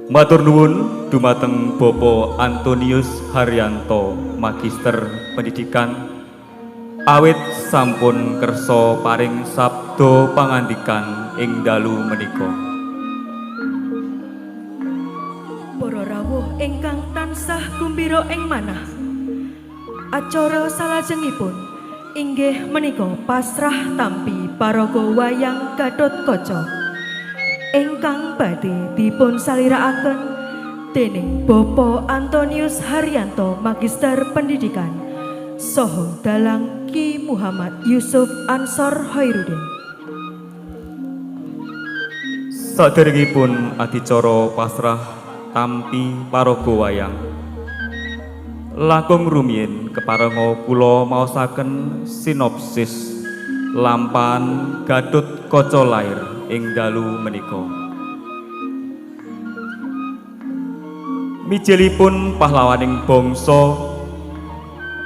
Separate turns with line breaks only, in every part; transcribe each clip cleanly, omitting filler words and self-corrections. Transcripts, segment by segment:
Matur nuwun dumateng Bapak Antonius Haryanto, Magister Pendidikan, awit sampun kersa paring sabda pangandikan ing dalu menika.
Para rawuh ingkang tansah gumbira ing manah, acara salajengipun inggih menika pasrah tampi paraga wayang Gatotkaca ingkang badhe dipun salirakaken dening Bapak Antonius Haryanto, Magister Pendidikan, saha dalang Ki Muhammad Yusuf Ansor Hoirudin.
Saderengipun adicara pasrah tampi paraga wayang, langkung rumiyin keparenga kula maosaken sinopsis lampahan Gatotkaca lair ing dalu menika. Mijilipun pahlawaning bangsa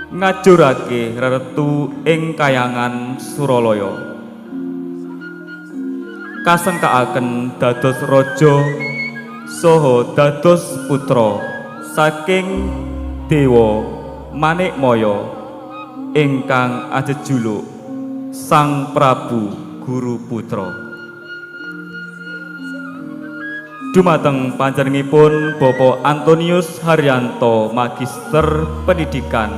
ngajurake reretu ing Kahyangan Suralaya, kasengkaaken dados raja saha dados putra saking Dewa Manikmaya ingkang ajejuluk Sang Prabu Guru Putra. Dumateng panjenenganipun Bapak Antonius Haryanto, Magister Pendidikan,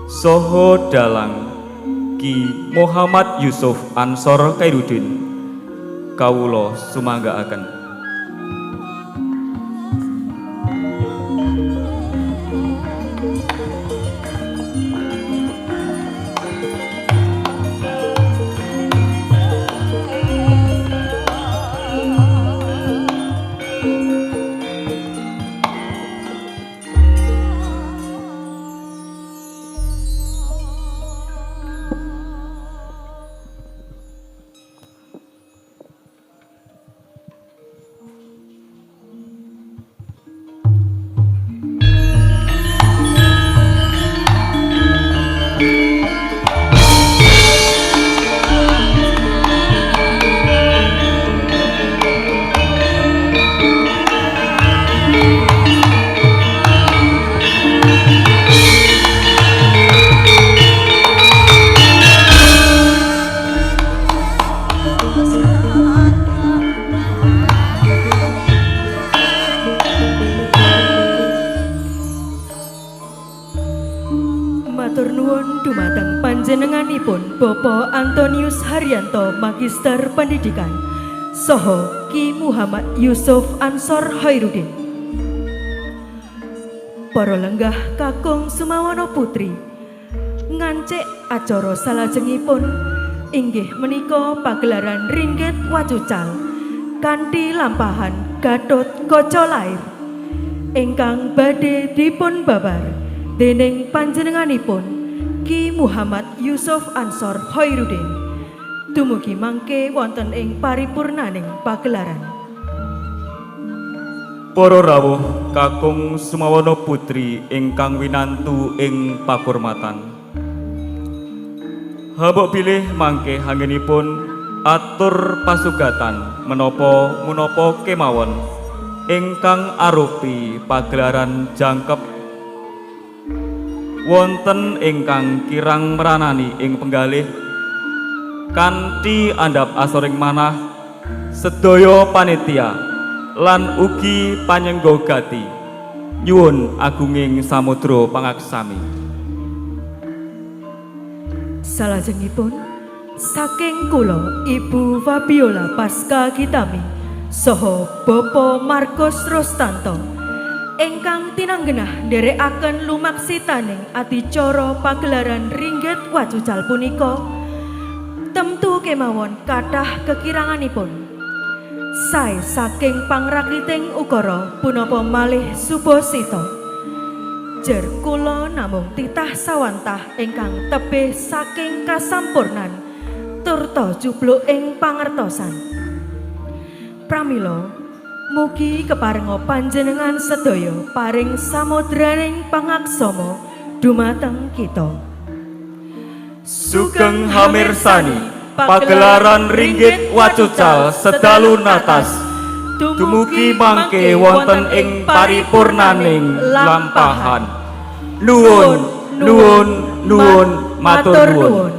saha dalang Ki Muhammad Yusuf Ansor Hoirudin, kawula sumanggaaken.
Matur nuwun dumateng panjenenganipun Bapak Antonius Haryanto, Magister Pendidikan, saha Ki Muhammad Yusuf Ansor Hoirudin. Para lenggah kakung Sumawana Putri, ngancik acara salajengipun inggih menika pagelaran Ringgit Wacucal kanthi lampahan Gatotkaca lair ingkang badhe dipun babar dening panjenenganipun Ki Muhammad Yusuf Ansor Hoirudin dumugi mangke wonten ing paripurnaning pagelaran.
Para rawuh kakung Sumawana Putri ingkang winantu ing pakurmatan, hamba bilih mangke anggenipun atur pasugatan menapa kemawon ingkang arupi pagelaran jangkep wonten ingkang kirang meranani ing penggalih kanthi andhap asoring manah sedaya panitia lan ugi panyenggogati nyuwun agunging samudra pangaksami.
Salajengipun saking kula Ibu Fabiola Pasca Gitami saha Bapak Markus Rustanto ingkang tinanggenah nderekaken lumaksitaning adicara pagelaran Ringgit Wacucal punika, temtu kemawon kathah kekiranganipun. Sae saking pangrakiting ukara punapa malih Subasita, jer kula namung titah sawantah ingkang tebih saking kasampurnan turta jubluk ing pangertosan. Pramila mugi keparenga panjenengan sedaya paring samudraning pangaksama dumateng kita.
Sugeng hamirsani pagelaran Ringgit Wacucal sedalu natas Dumugi mangke wonten ing paripurnaning lampahan. Nuwun, matur nuwun.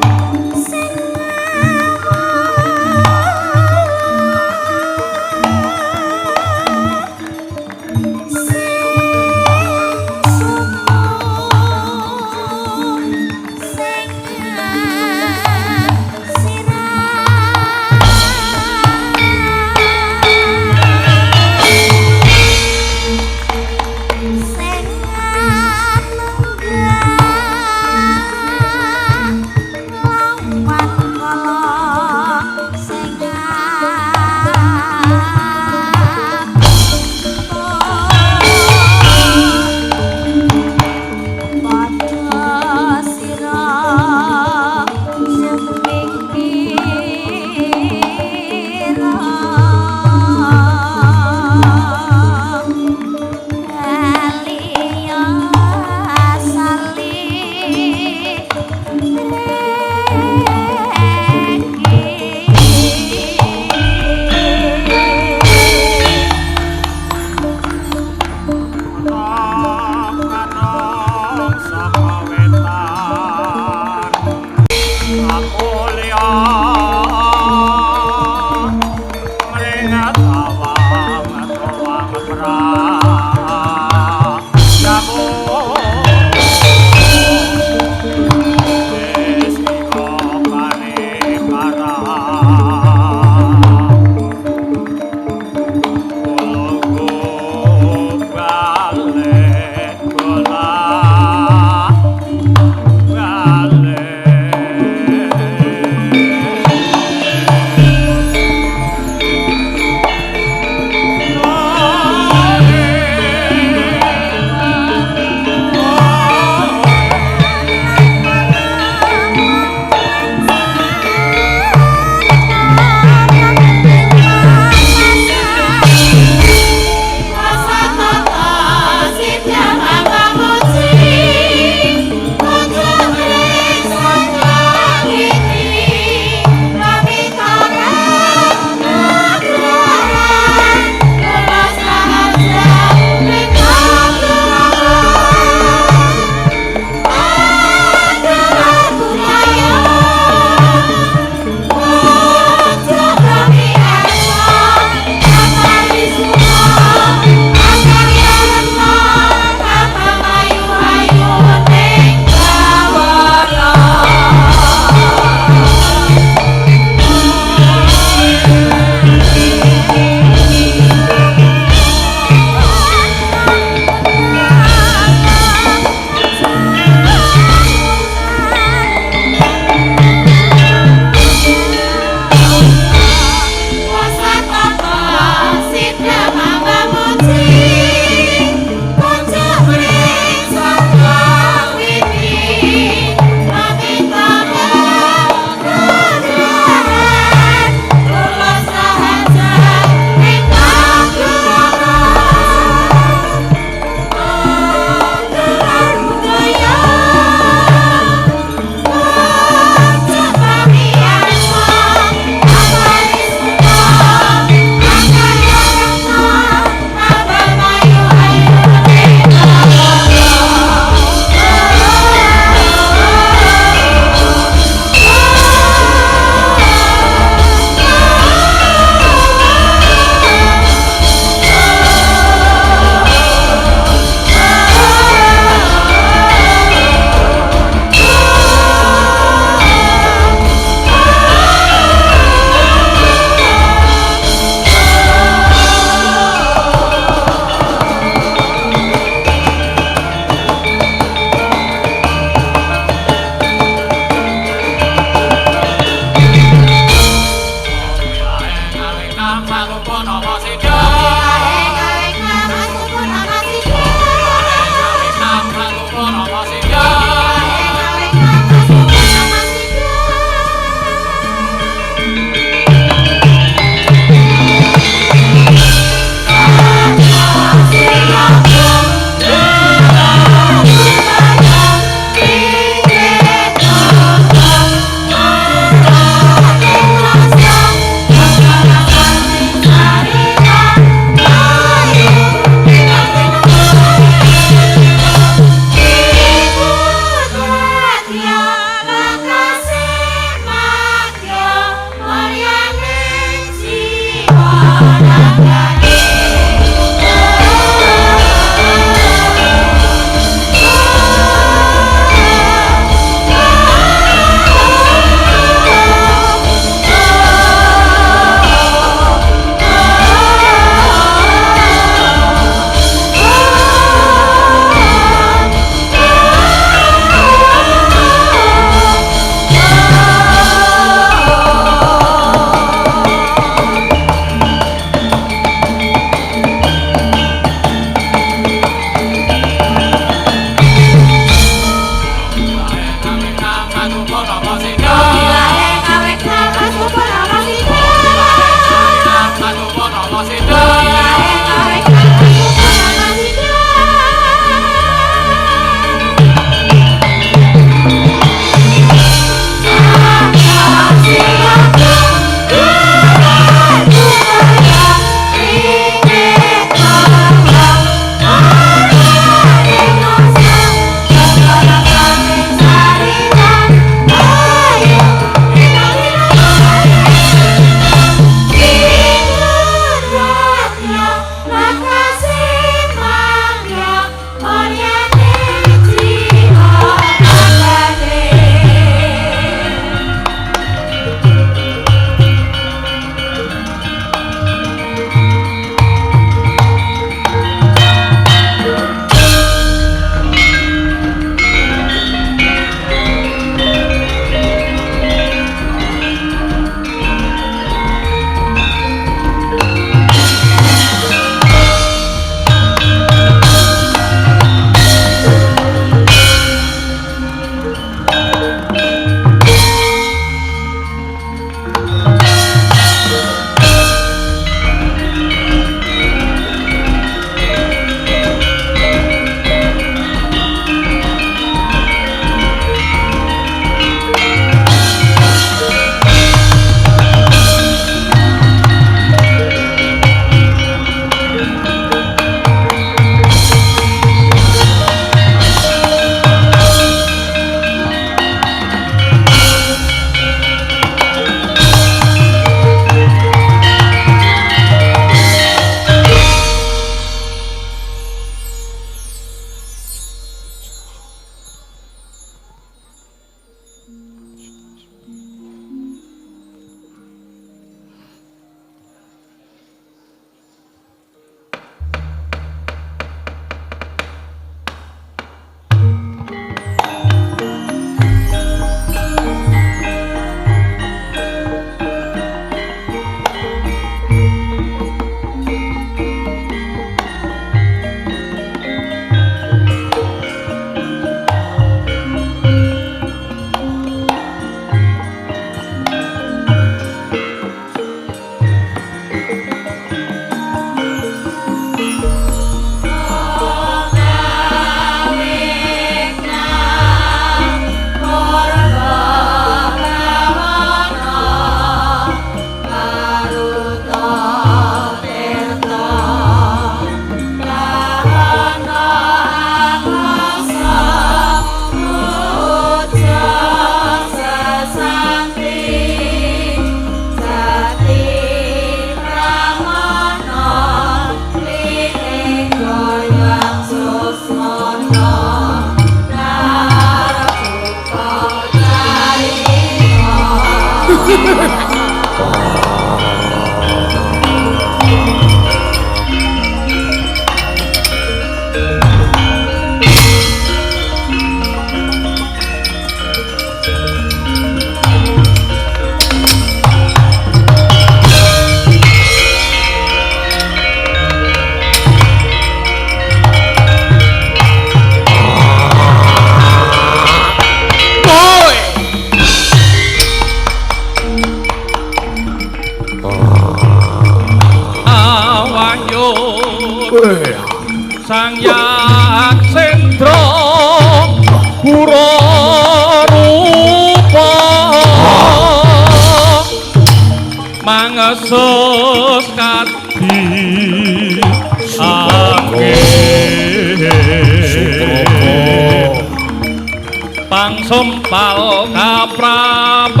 wang sempal kaprabal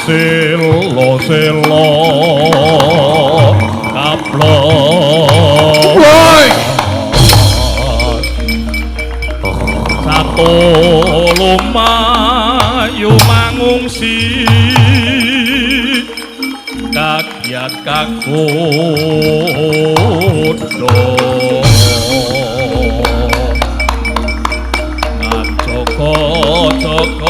selo kaplo woi satu lumayu mangungsi kakyat kakudo Joko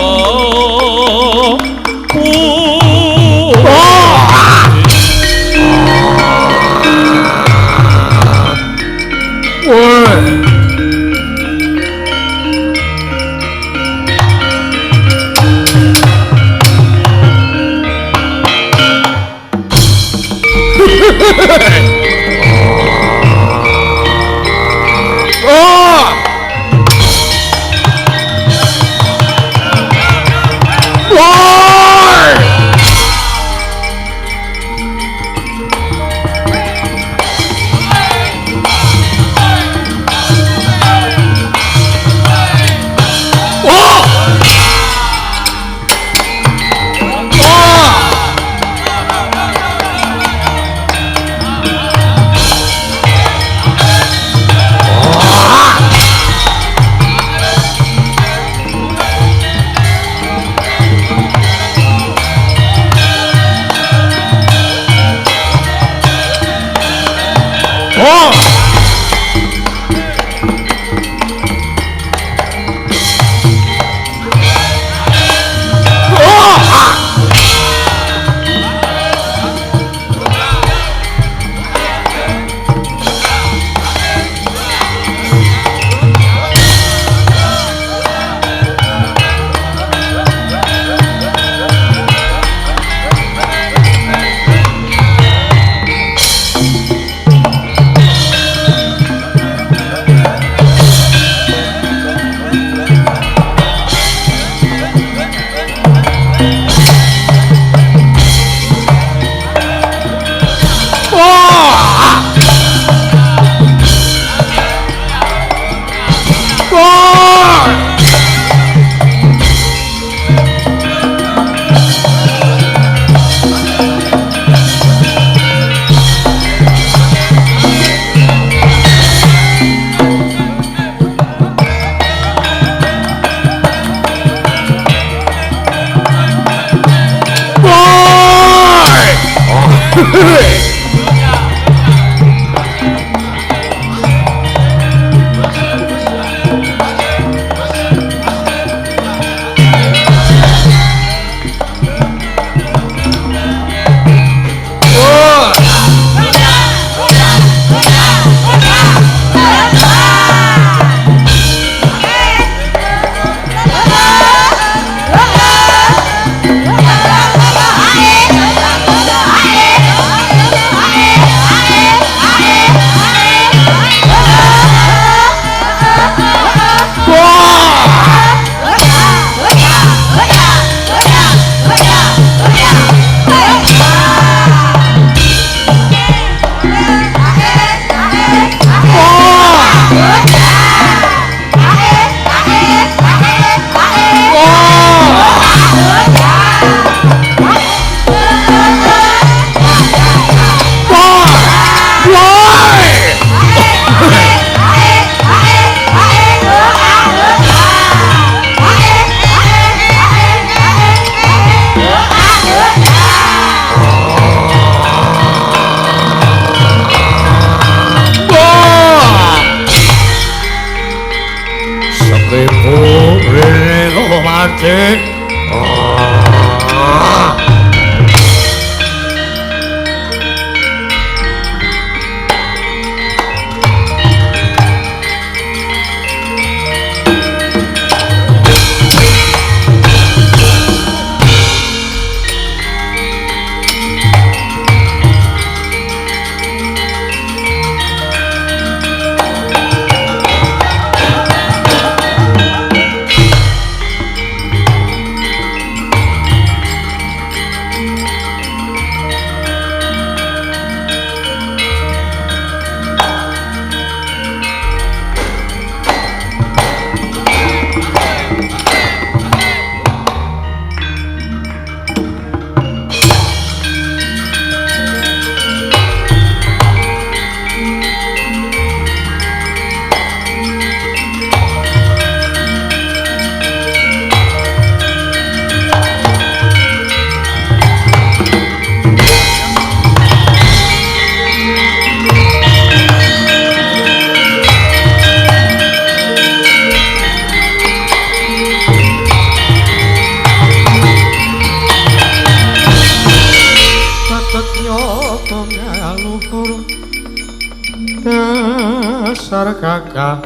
dasar gagah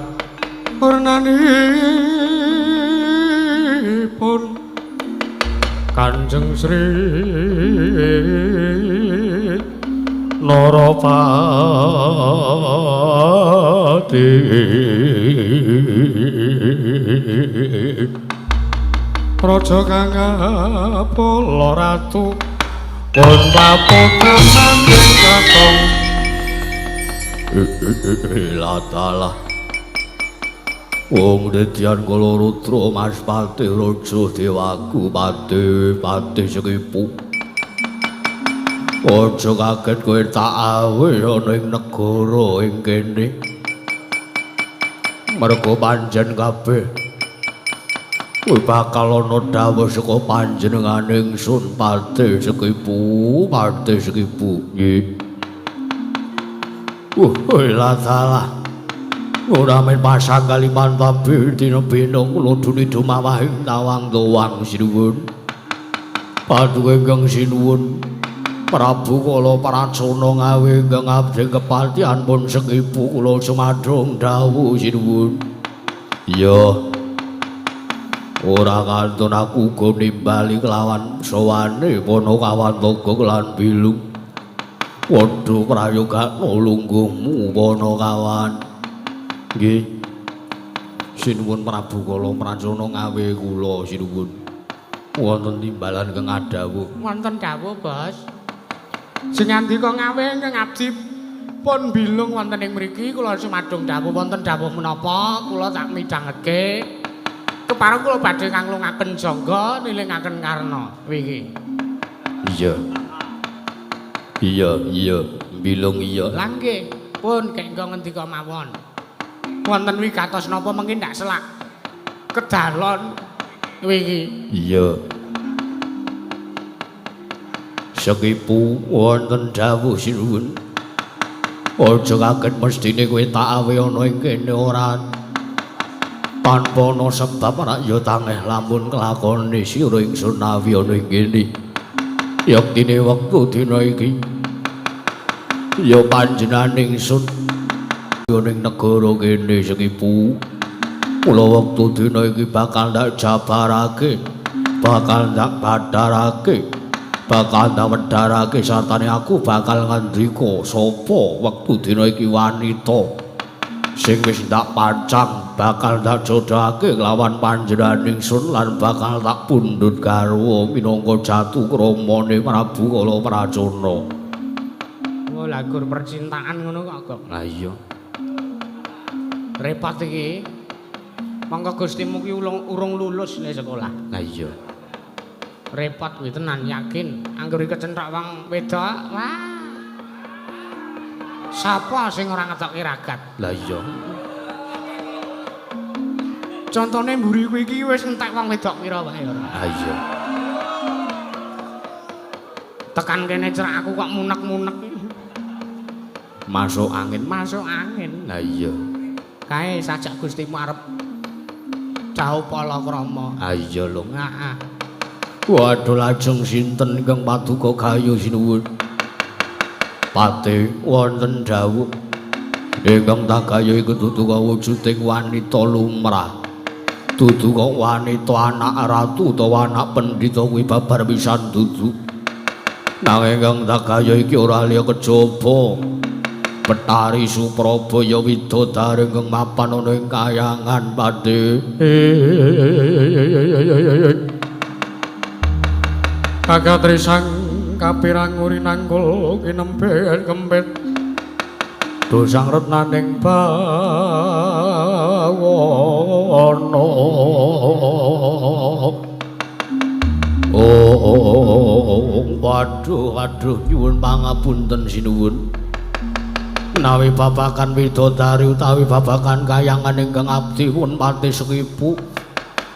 wernanipun Kanjeng Sri Narapati Raja kang ngapula ratu pun papokaman ing kakong latalah wong dedian kala Rudra Mas Pati Raja Dewaku Pati Sekipu aja kaget kowe tak awe ana ing negara ing kene merga panjen kabeh kowe bakal ana dawuh saka panjenenganing Sun Pati Sekipu nggih lah salah ora men pasang kaliman tapi dina bena kula duni dumawahing tawang doang sinuwun paduke ingkang sinuwun Prabu kala Pracana ngawe ingkang abdi kepatihan pun Sekipu kula sumadong dawuh sinuwun iya ora kantun aku uga nimbali kelawan sawane Panakawantaka lan Bilung waduh prayoga nulungguhmu Panakawan nggih sinuwun Prabu kala Pracana ngawe kula sinuwun wonten timbalan kang adawuh
wonten dawuh Bos sing ngandika ngawe ingkang abdi pun Bilung wonten ing mriki kula sumadong dawuh wonten dawuh menapa kula tak midhangake kepareng kula badhe nganglungaken jangga nilingaken karna wingi iya Bilung iya
Lah nggih, pun kengko ngendika mawon. Wonten wigatos napa mengki ndak selak kedalon wingi.
Iya. Sekipu wonten dawuh sinuwun. Aja kaget mestine kowe tak awe ana ing kene ora tanpa ana sebab rak ya tangeh lamun kelakone sira ingsun nawi ana ing kene. Yaktine wektu dina iki ya panjenenganing ingsun ning negara kene Sekipu. Mula wektu dina iki bakal ndak jabarake, bakal ndak badarake, bakal ndak wedharake sartane aku bakal ngandika sapa wektu dina iki wanita sing wis ndak pancang bakal tak jodohake kelawan panjenenganing ingsun lan bakal tak pundhut garwa minangka jatuh kramane Prabu Kala Pracana.
Oh, lagur percintaan ngono kok.
Lah iya.
Repot iki. Mangka Gustimu ki urung lulus nek sekolah.
Lah iya.
Repot kuwi tenan yakin. Angger kecenthok wong wedok, wah. Sapa sing ora ngetokke ragat?
Lah iya.
Contone mburi kuwi iki wis entek wong wedok pira wae ora.
Lah iya.
Tekan kene cerak aku kok munek-munek.
Masuk angin.
Masuk angin.
Lah iya.
Kae sajak Gustimu arep jauh palakrama.
Ah iya lho.
Heeh.
Waduh lajeng sinten ingkang paduka gayo sinuwun. Pati wonten dawuh ingkang tagaya iku dudu kawujuding wanita lumrah. Dudu kok wanita anak ratu utawa anak pendhita kuwi babar pisan dudu. Nanging ingkang tagaya iki ora liya kejaba Betari Suprabaya Widodari ingkang mapan ana ing Kahyangan Pati. Kagatri sang kapirang urinanggul kinempel kempet dosang retnaning bawana. Waduh nyuwun pangapunten sinuwun. Menawi babakan Widodari utawi babakan Kahyangan ingkang abdi pun Pati Sekipu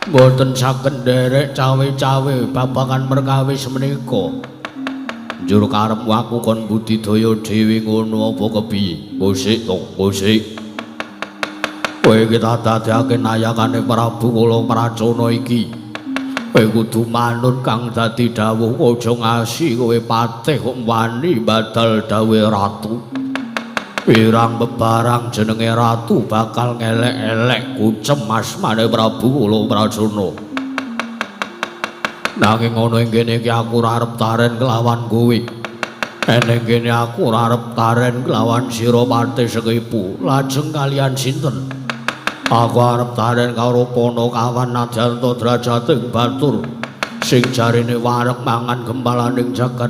mboten saged nderek cawe-cawe babakan perkawis menika. Njur karepmu aku kon budidaya dhewe ngono apa kepiye? Gosik to, gosik. Kowe iki tak dadekake nayakane Prabu Kala Pracana iki. Kowe kudu manut kang dadi dawuh aja ngasi kowe patih kok wani badal dawuh ratu. Wirang bebarang jenenge ratu bakal ngelek-elek kucem asmane Prabu Kula Prajana. Nanging ana ing kene iki aku ora arep taren kelawan kowe. Ning kene aku ora arep taren kelawan sira Pati Sekipu. Lajeng kalian sinten? Aku arep taren karo Panakawan Nadyanto Drajating Batur sing jarine wareg mangan gembalaning jagat.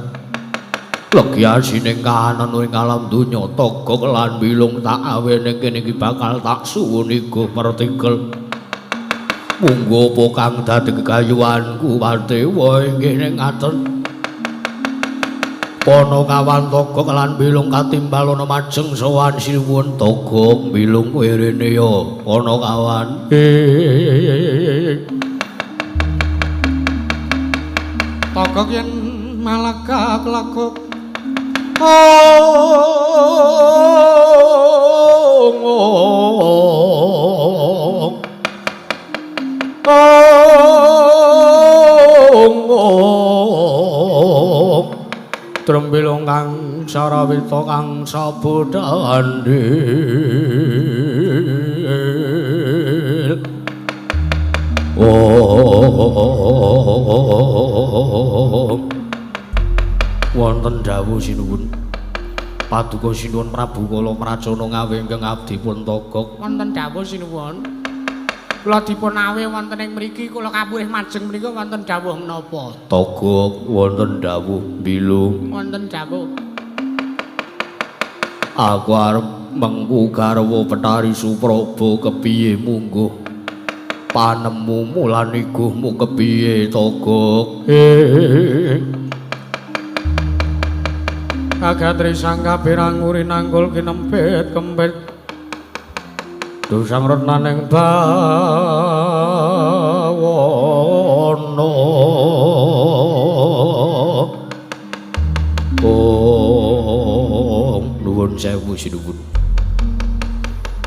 Legi asining kahanan ing alam donya togok lan bilung tak awe ning kene iki bakal tak suwuni go pertikel. Munggo apa kang dadi kegayuhanku Padewa inggih ning ngaten. Panakawan togok lan bilung katimbal ana majeng sowan sinuwun togok bilung kowe rene ya Panakawan.
Togok yen malaka kelakuk
Trembilung kang sarawita kang sabodhandil wonten dawuh sinuwun paduka sinuwun Prabu Kala Prajana ngawe ingkang abdi pun togok
wonten dawuh sinuwun kula dipun awe wonten ing mriki kula kapurih majeng menika wonten dawuh menapa
togok wonten dawuh bilung
wonten dawuh
aku arep mengku garwa Petari Supraba kepiye mungguh panemu mulan iguhmu kepiye togok
Agatri sangga piranguri nanggul kinempit kempit dusang renaning bawana nuwun sewu sinuwun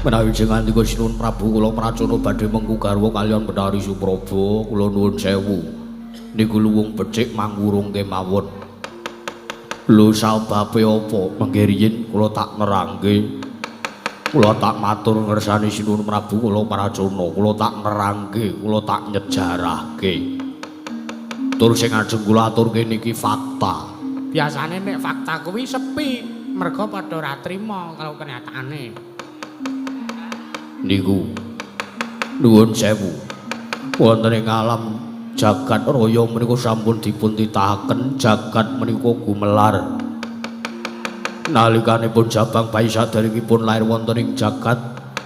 menawi jeneng andika sinuwun Prabu Kula Prajana badhe mengku garwa kaliyan Betari Supraba kula nuwun sewu niku luwung becik mangurungke mawon. Lho sababe apa mengke riyin kula tak nerangke. Kula tak matur ngersani sinuwun Prabu Kula Prajana, kula tak nerangke, kula tak nyejarahke. Tur sing ajeng kula aturke niki fakta.
biasane nek fakta kuwi sepi merga padha ora trima karo kenyataane
Niku nuwun sewu. Wonten ing alam jagat raya menika sampun dipun titahaken jagat menika gumelar. Nalikanipun Jabang bayi saderengipun lair wonten ing jagat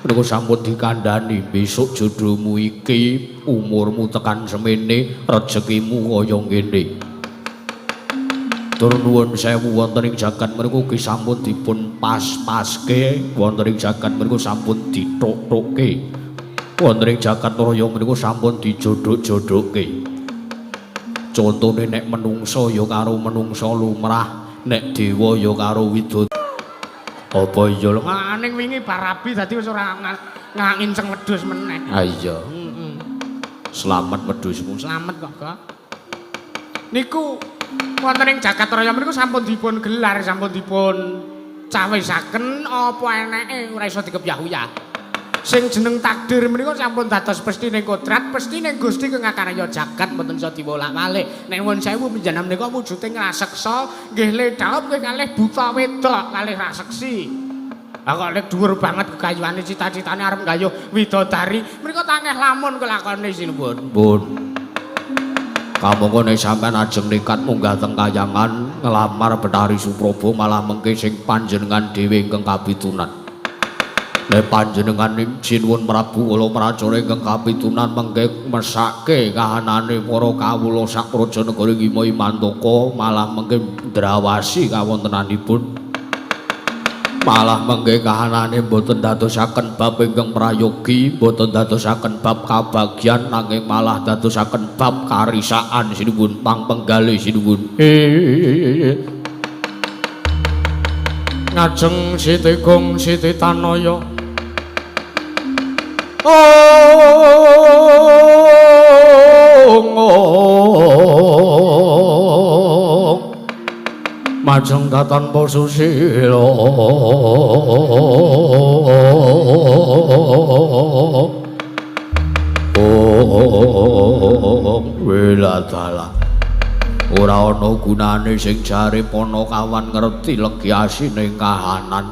menika sampun dikandhani besok jodohmu iki umurmu tekan semene rezekimu kaya ngene. Tur nuwun sewu wonten ing jagat menika ugi sampun dipun pas-paske wonten ing jagat menika sampun ditok-tokke. Wonten ing jagat raya menika sampun dijodhok-jodhokke. Contone nek menungsa ya karo menungsa lumrah, nek dewa ya karo widodari. Apa iya lho?
ning wingi barabi dadi wis ora nginceng wedhus meneh
Ah iya. Selamat wedhusmu.
Slamet kok, Kak. Niku wonten ing jagat raya mriku sampun dipun gelar, sampun dipun cawisaken apa eneke ora iso dikebyah-uyah. Sing jeneng takdir menika sampun dados pestine kodrat, pestine Gusti kengakarya jagat mboten iso diwolak-walik. Nek nuwun sewu panjenengan menika wujude ngraseksa nggih le dalem nggih kalih buta wedok, kalih raseksi. Lah kok nek dhuwur banget kegayuhane cita-citane arep gayuh widodari, menika tangeh lamun kelakone sinuwun.
Pun. Kamangka nek sampean ajeng nekat munggah teng kayangan ngelamar Betari Supraba malah mengke sing panjenengan dhewe ingkang kapitunan. Nek panjenengan sinuwun Prabu Kala Prajana ingkang kapitunan mengke mesake kahanane para kawula sak Prajanagara Ngimai Mantaka malah mengke ndrawasi kawontenanipun. Malah mengke kahanane boten dadosaken bab ingkang prayogi, boten dadosaken bab kabagyan nanging malah dadosaken bab karisaan sinuwun pangpenggalih sinuwun.
ngajeng Siti Gung Siti Tanaya
majeng tanpa susila Wiladala ora ana gunane sing jare Panakawan ngerti legiasining kahanan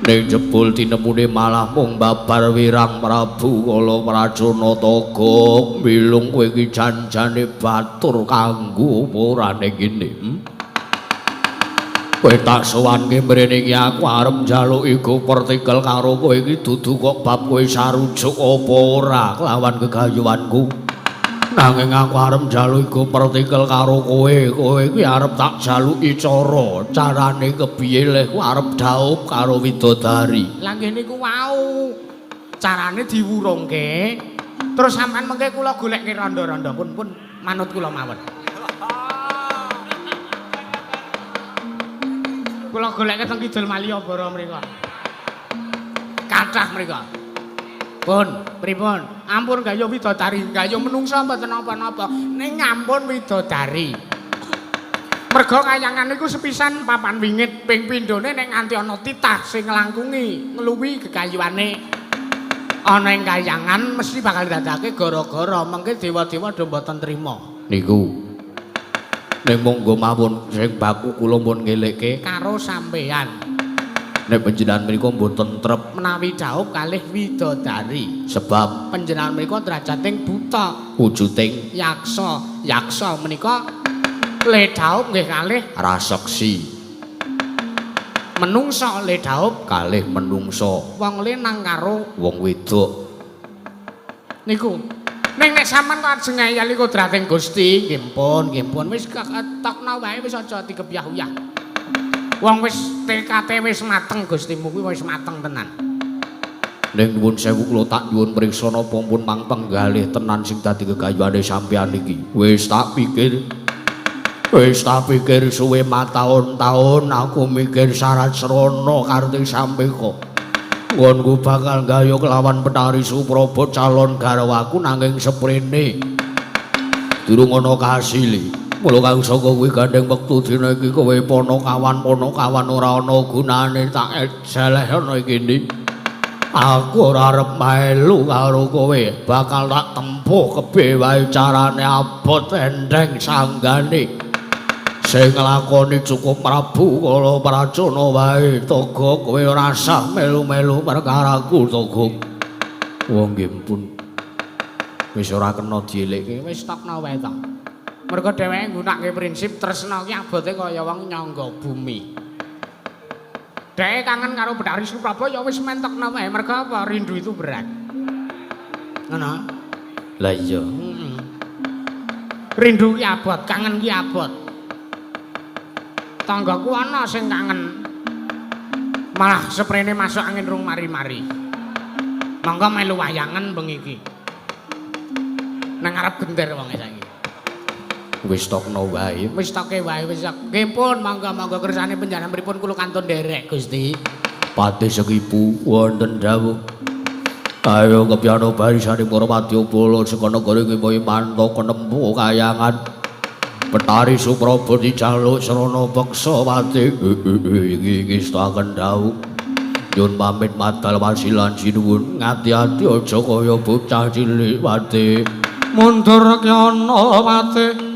ning jebul tinemune malah mung babar wirang Prabu kala Prajana Taga milung kowe iki janjane batur kanggo apa ning kene kowe tak sowanke mrene iki aku arep njaluk iku partikel karo kowe iki dudu kok bab kowe sarujuk apa ora kelawan gegayuhanku nanging aku arep njaluk iku partikel karo kowe iki arep tak jaluki carane kepiye leh ku arep dhaup karo widodari
lah ngene iku wau carane diwurungke terus sampean mengke kula goleke randa-randa pun manut kula mawon kula goleke teng Kidul Maliyabara mriku kathah mriku pun pripun ampun gaya widodari gaya menungsa mboten napa-napa ning ampun widodari merga kayangan niku sepisan papan wingit ping pindhone nek nganti ana titah sing nglangkungi ngluwi gegayuhane ana ing kayangan mesti bakal dadake gara-gara mengke dewa-dewa do mboten trima
niku ning monggo mawon sing baku kula pun ngelekke
karo sampean
nek panjenengan menika mboten trep
menawi dhaup kalih widodari
sebab
panjenengan menika drajating buta
wujuding
yaksa menika le dhaup nggih kalih
raseksi
menungsa le dhaup
kalih menungsa
wong lenang karo
wong wedok
niku ning nek sampean kok ajeng ngayali kodrating Gusti nggih pun wis ketokno wae wis aja dikebyah-uyah wong wis tekate wis mateng Gustimu kuwi wis mateng tenan.
Ning nuwun sewu kula tak nyuwun priksa napa pun mangpenggalih tenan sing dadi gegayuhane sampeyan iki. Wis tak pikir suwe mataun-taun aku mikir syarat srana karti sampeka. Ngonku bakal gayuh kelawan Petari Supraba calon garwaku nanging seprene durung ana kasile. Mula kang saka kuwi gandeng wektu dina iki kowe Panakawan ora ana gunane tak jelehno iki. Aku ora arep melu karo kowe, bakal tak tempuh kepiye wae carane abot endeng sanggane. Sing nglakoni cukup Prabu kala Prajana wae, Taga kowe ora sah melu-melu perkaraku, Taga. Wong nggih pun. Wis ora kena dielekke,
wis tokno wae to. Mergo dheweke nggunakake prinsip tresna ki abote kaya wong nyangga bumi. Dheweke kangen karo Betari Supraba ya wis mentokno wae mergo apa rindu itu berat. Ngono.
Lah iya.
Rindu ki abot, kangen ki abot. Tanggaku ana sing kangen. Malah seprene masuk angin rung mari-mari. Mangga melu wayangan bengi iki. Nang arep gender wong saiki.
Wis tokno wae.
Wis toke wae wis. Nggih pun mangga-mangga kersane panjenenganipun kula kantun nderek Gusti.
Patih sekipu wonten dawuh. Ayo kepyana barisane para wadyabala saka negara iki manto kenempuh kayangan. Betari Supraba dijaluk srana beksa wati iki staken dawuh. Nyun pamit madal wasilan sinuwun ngati-ati aja kaya bocah cilik wati.
Mundur kyana wati.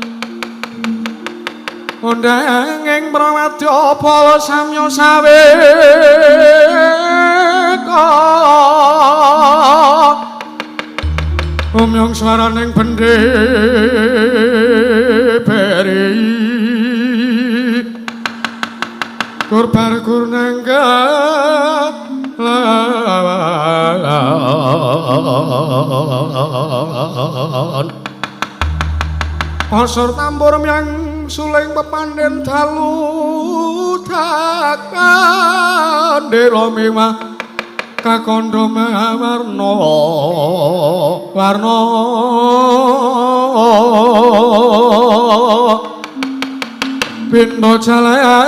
Undang prawadyabala samya saweka umyong swaraning bendhe beri kurbar kurnangga pasur tambur yang suling pepanden dalu dakan dera mewah kakandha warna pindha jalaya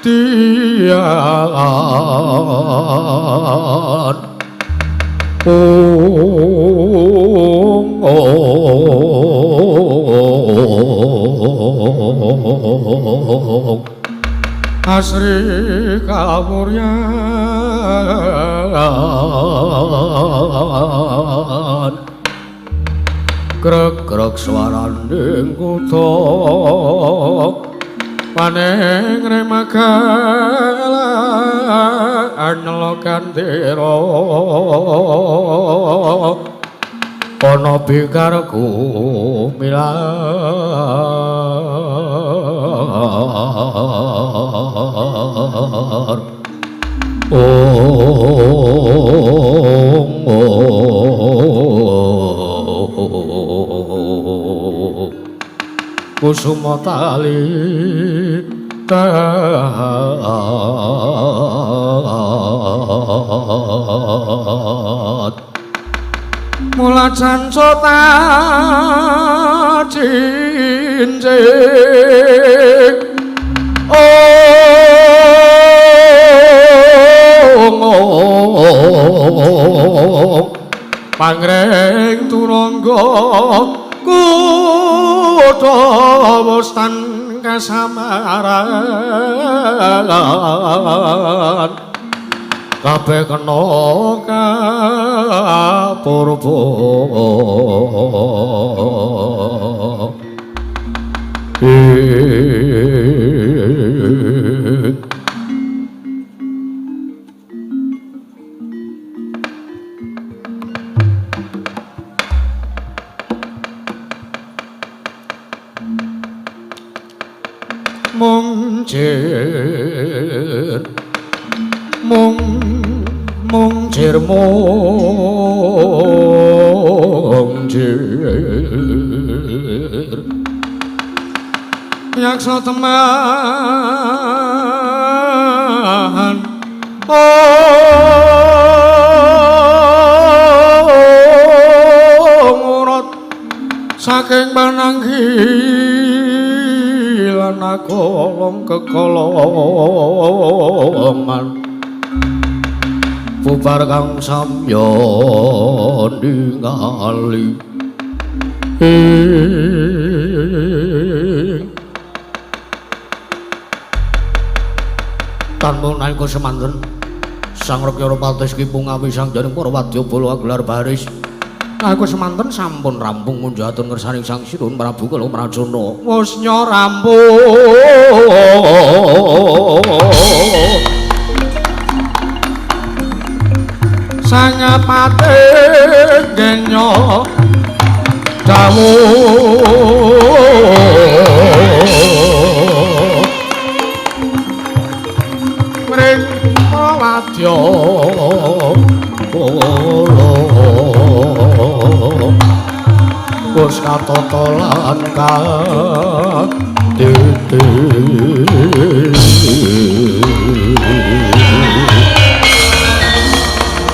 tiyan asri kawuryan greg-greg swaraning kutha paneng remagalan lokandira ana bikarku milar kusuma tali mula cancota cincin pangreng turangga kutha wustan kasamaran kabeh kena kapurba mung jir mung jir yaksa teman ngurut saking pananggilan kolong kekolongan bubar kang samya ningali tanpa nalika semanten sang Rekyara Patis Kipungawi sang jaring para wadyabala gelar baris nalika semanten sampun rampung munjahaken ngersaning sang Sirun Prabu Kala Prajana wis rampung sang Patih genya dawuh mring wadya wis katata lan kadhete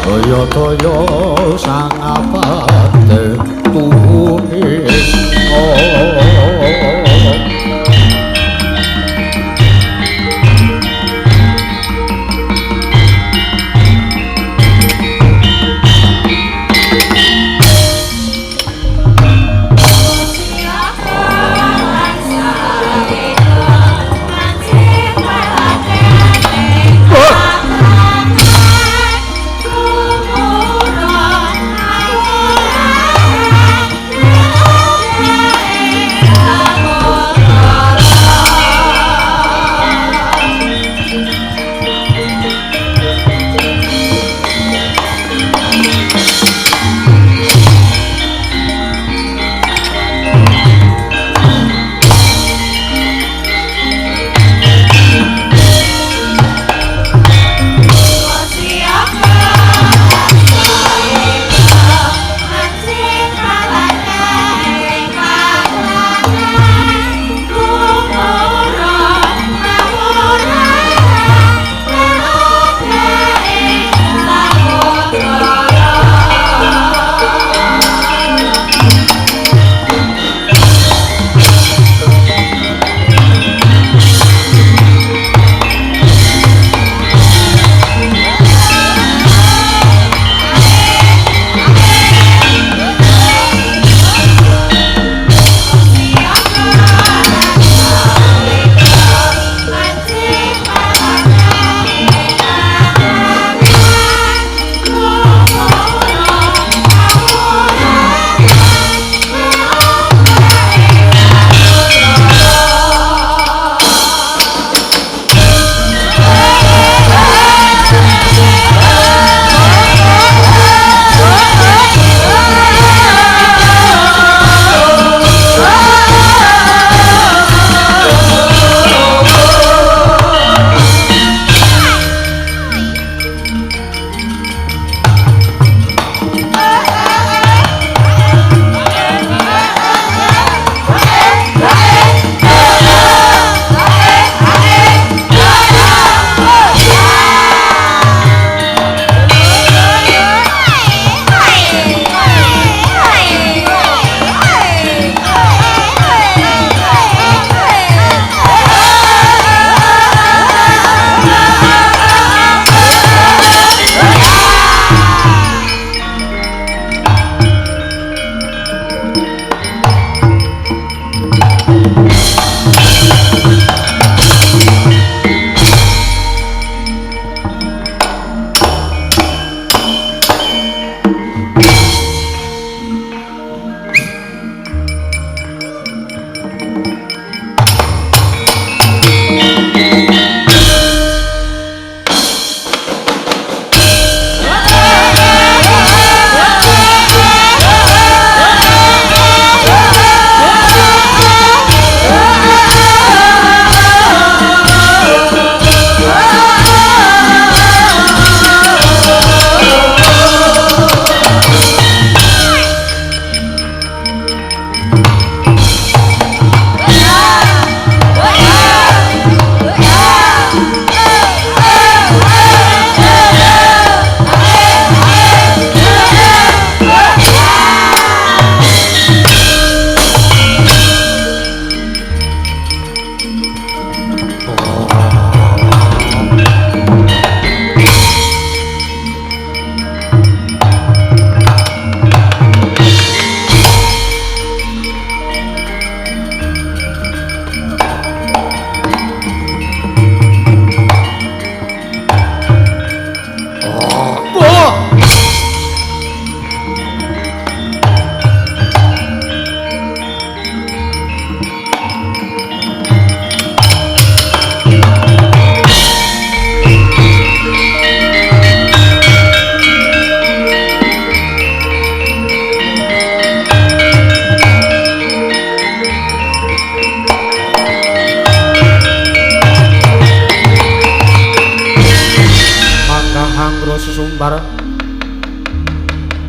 kaya-kaya sang Patih tunis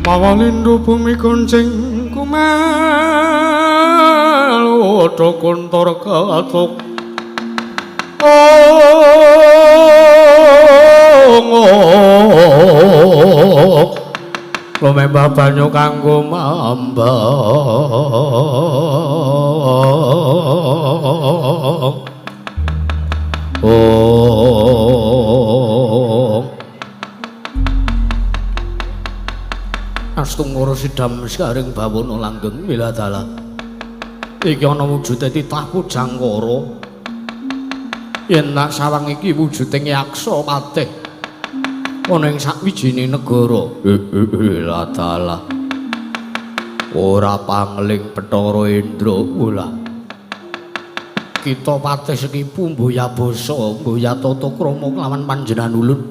Mawalindo bumi gonceng kumel Odo kontor katuk Lumembah banyu kanggo mambang Astu ngurusi dam sekaring bawono langgeng miladala iki ana wujude titah pujangkara yen nak sawang iki wujuding yaksa patih ana ing sakwijining negara miladala ora pangling Bathara Indra ulah kita patih sekipu mboya basa mboya tata krama kelawan panjenengan ulun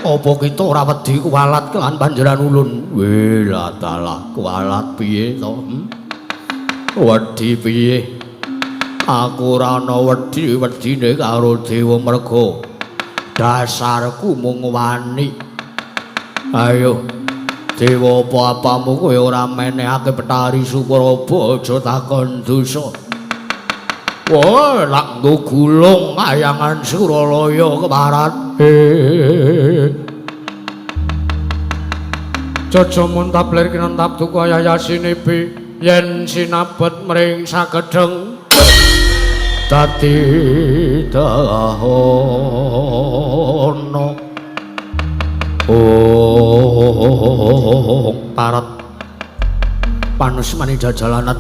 apa kita ora wedi kuwalat kelawan panjenengan ulun wiladala kuwalat piye to wedi piye aku ora ana wedi-wedine karo dewa merga dasarku mung wani ayo dewa apa-apamu kowe ora menehake Betari Supraba aja takon dosa wah lak nggo gulung ayangan Suralaya keparat Jaja muntabler kinentap tuku ayasinipi yen sinabet mring sagedheng dadi dahono parat panusmani jajalanat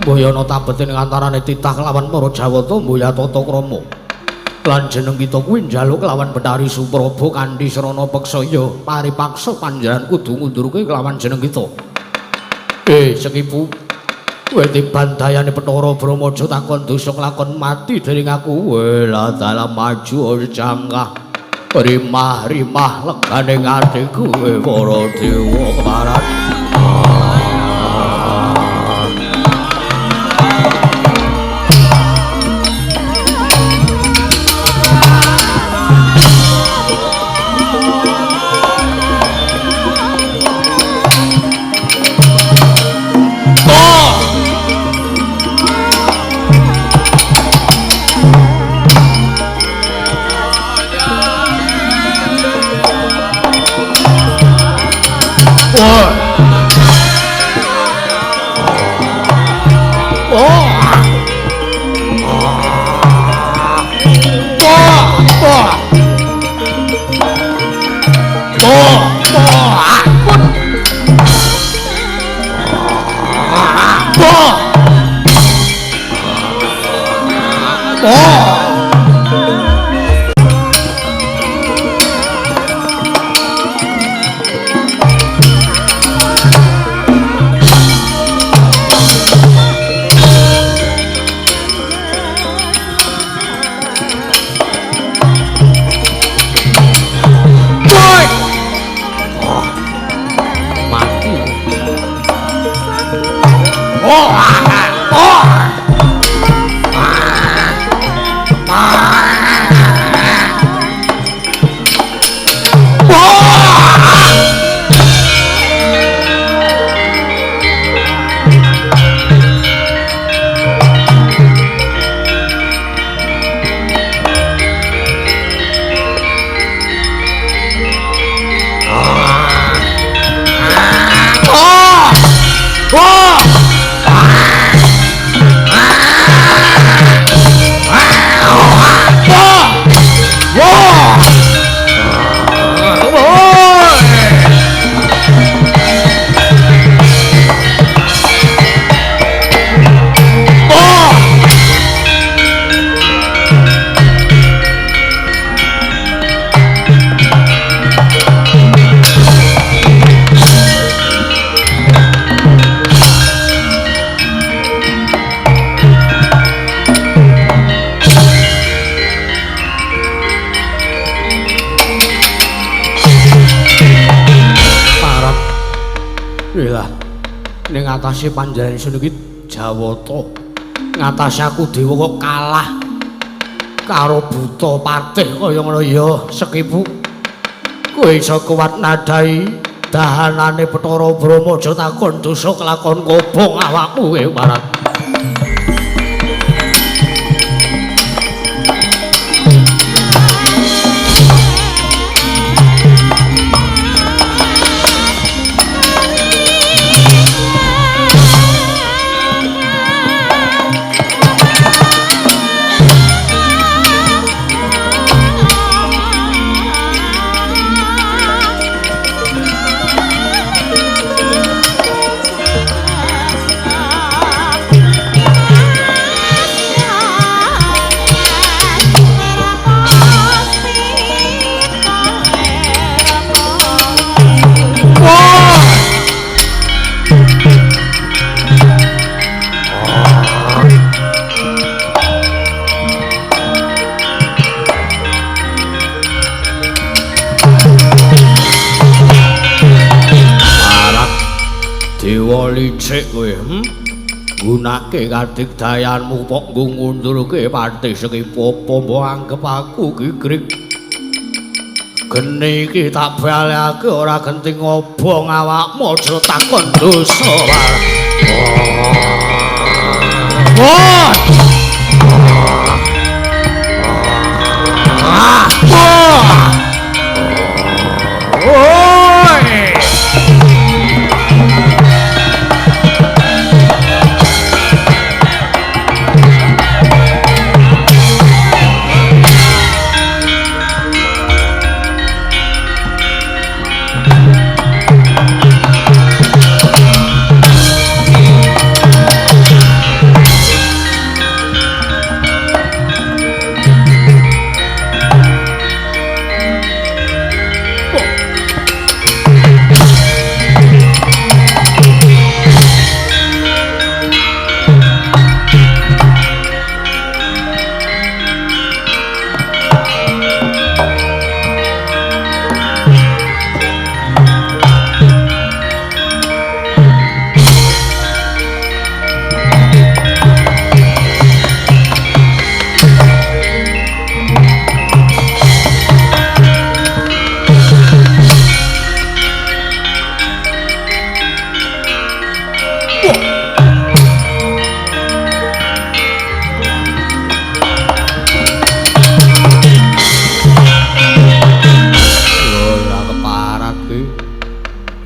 mboyana tabete ning antarane titah kelawan para Jawata mboya tata krama lan jeneng kita kuwi njaluk kelawan Betari Supraba kanthi srana peksaya paripaksa panjenengan kudu ngundurke kelawan jeneng kita sekipu kowe dibandayane Bathara Brahmaja takon dosa nglakon mati dening aku wela dalam maju jangkah rimah-rimah legane atiku para dewa keparat ngatasi panjenengan sun iki Jawata ngatasi aku dewa kok kalah karo buta patih kaya ngono ya sekipu kowe iso kuat nadai
dahanane Bathara Brahma aja takon dosa kelakon ngobong awakmu ing marat. Licik kowe, gunake kadigdayanmu kok ngundurke pati sekipo apa anggap aku gigrik. Geni iki tak balekake ora genting ngobong awakmu aja takon dosa wae.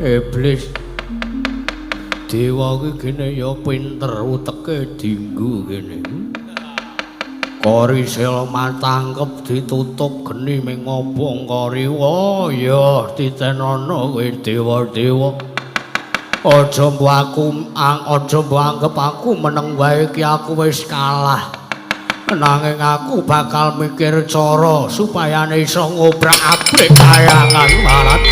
Iblis dewa iki kene ya pinter uteke dienggo kene. Kori sel matangkep ditutup geni ming ngobong kori. Oh ya titenana kowe dewa-dewa. Aja mbok anggap aku meneng wae iki aku wis kalah. Nanging aku bakal mikir cara supaya iso ngobrak-abrik kayangan marat.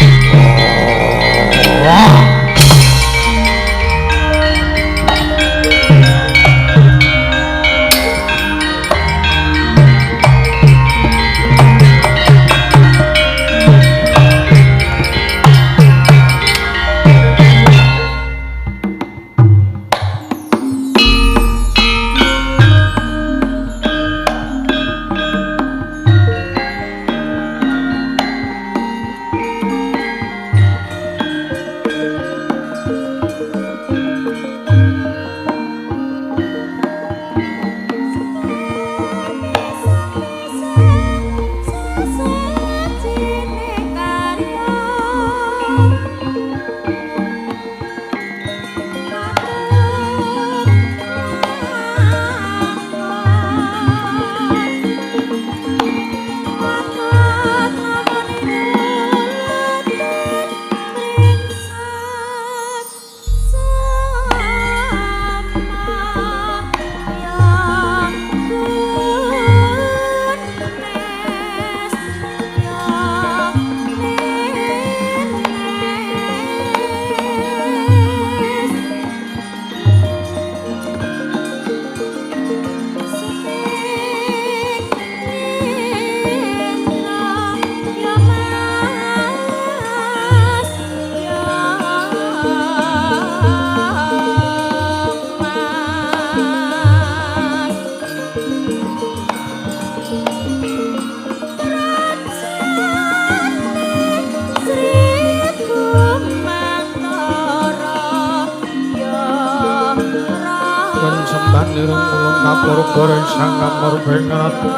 Purba sangga murbeng ratu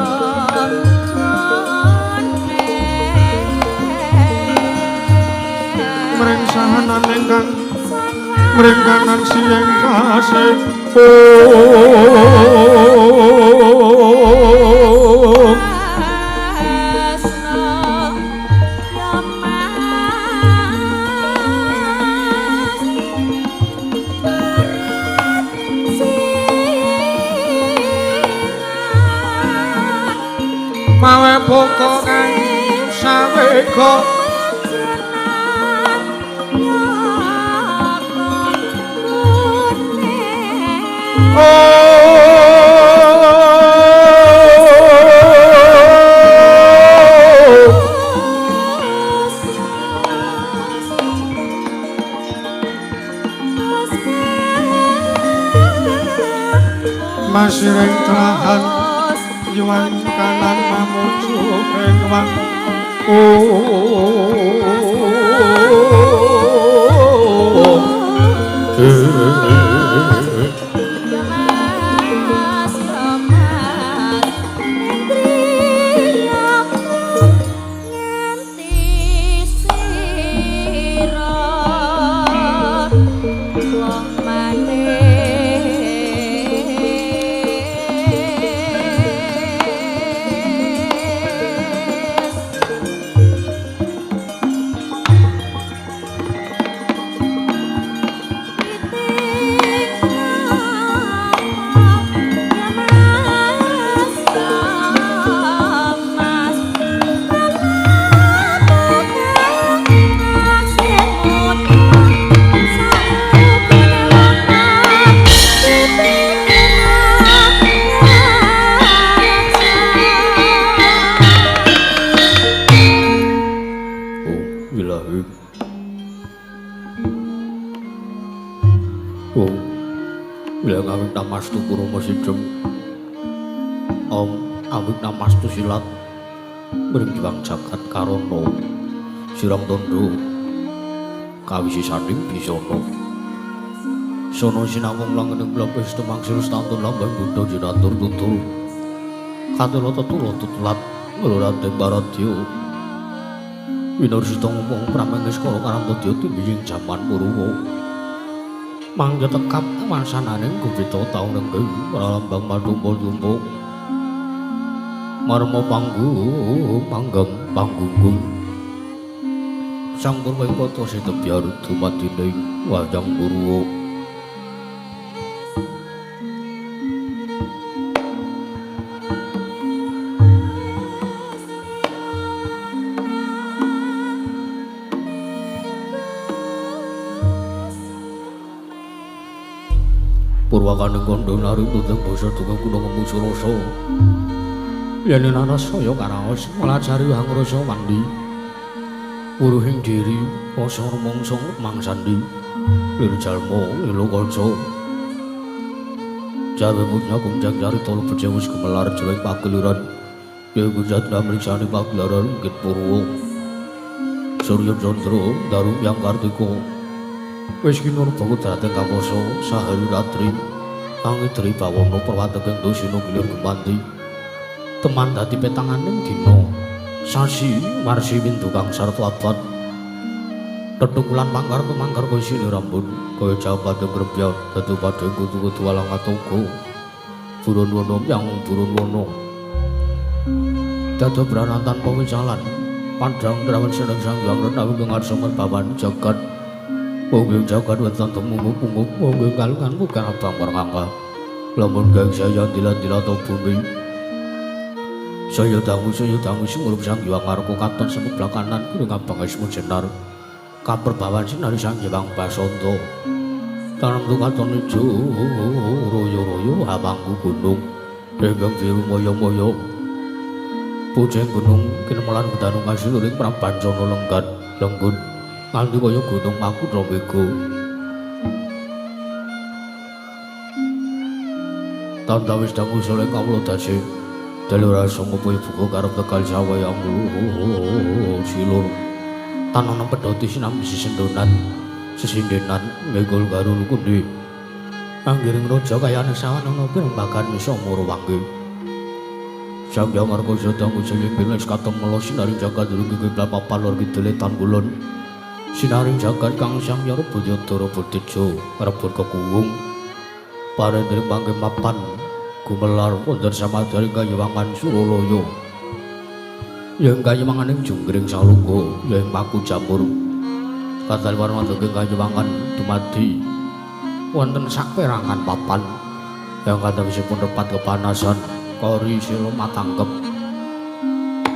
Mrengsahanan ingkang mrengkanan sieng kasih mawe pokok kang sawega Masireng telahan yuan kanan mamuju kengwang Namastu Purama Sidhem Om Awit Namastu Silat Mring Diwang Jagat Karana Sirang Tondo Kawisisaning Bisana Sono sinawung langening blapis temangsil stantun lambang Buddha jinatur tutul Katula tetula tutulat ngelurating baradya Winarsita ngomong pramengis kala karantadya timbiying jaman Purwa mangga tekap mansananing gubita taun nenggih pralambang madumpa-dumpa marma panggung panggang panggunggung sang purwa kota Setebyar dumadining wayang Purwa Purwakaning kandha nari tuteng basa tunggang kuna ngemu surasa yen narasaya karaos nglajari hangrasa mandi uruhing diri rasa rumangsa mangsandi lir jalma elo kaca jawe mutnya kumjang carita lebet wis gemelar jelek pageliran yen gujat namriksani pagelaran Git Purwa Surya Candra daru yang kartika wis kinur banget dhateng kaposo sahari ratri angidri bawana perwategeng dosina gilir gemanti teman dadi petanganing dina sasi marsi windu kang sarta abad tetungkulan mangkar kemangkar kaya sini rambun kaya japadeng grebya dadi padheng kutu-kutu walang atoga burun wono yang burun wono dadi branantan pawicalan padhang drawan seneng sang yang renawi ngarsa merbawan jagat Mungkin jagat wonten temu-temu mungkin kalungan bukan abang perangka lamun gang saya dila-dila to bumi saya dangu sumurup sang hyang arko katon semuk blakanan kuring abang ismu jenar kaperbawan sinari sang Hyang Basanta tanam tu katon ijo royo-royo abangku gunung enggang biru moyo-moyo puceng gunung kinemelan kedanung asil ring prabancana lenggun nganti kaya gunung Makutha Mega. Tanda wis dangu sole kawula dasi dalu rasa ngopo ibuku karep tegal sawayang silur. Tanana pedhoti sinambi sesendonan sesindenan megol karo lukundi.
Anggiring raja kayane sawanana pirembagan samara wangge. Sang Hyang Markasa tanggu sing bilas katemelo sinaring jagat durung kiblat papan lor kidule Tanggulun. Sinaring jagat kang sang Hyang Budyadara Budijo rebut kekuwung. Parendring mangke mapan gumelar wonten samadaring Kayuwangan Suralaya. Yen Kayuwanganing Junggring Salungga yen Paku Jamur. Katal warna saking Kayuwangan dumadi wonten saperangan papan yang kadangipun repat kepanasan kori sila matangkep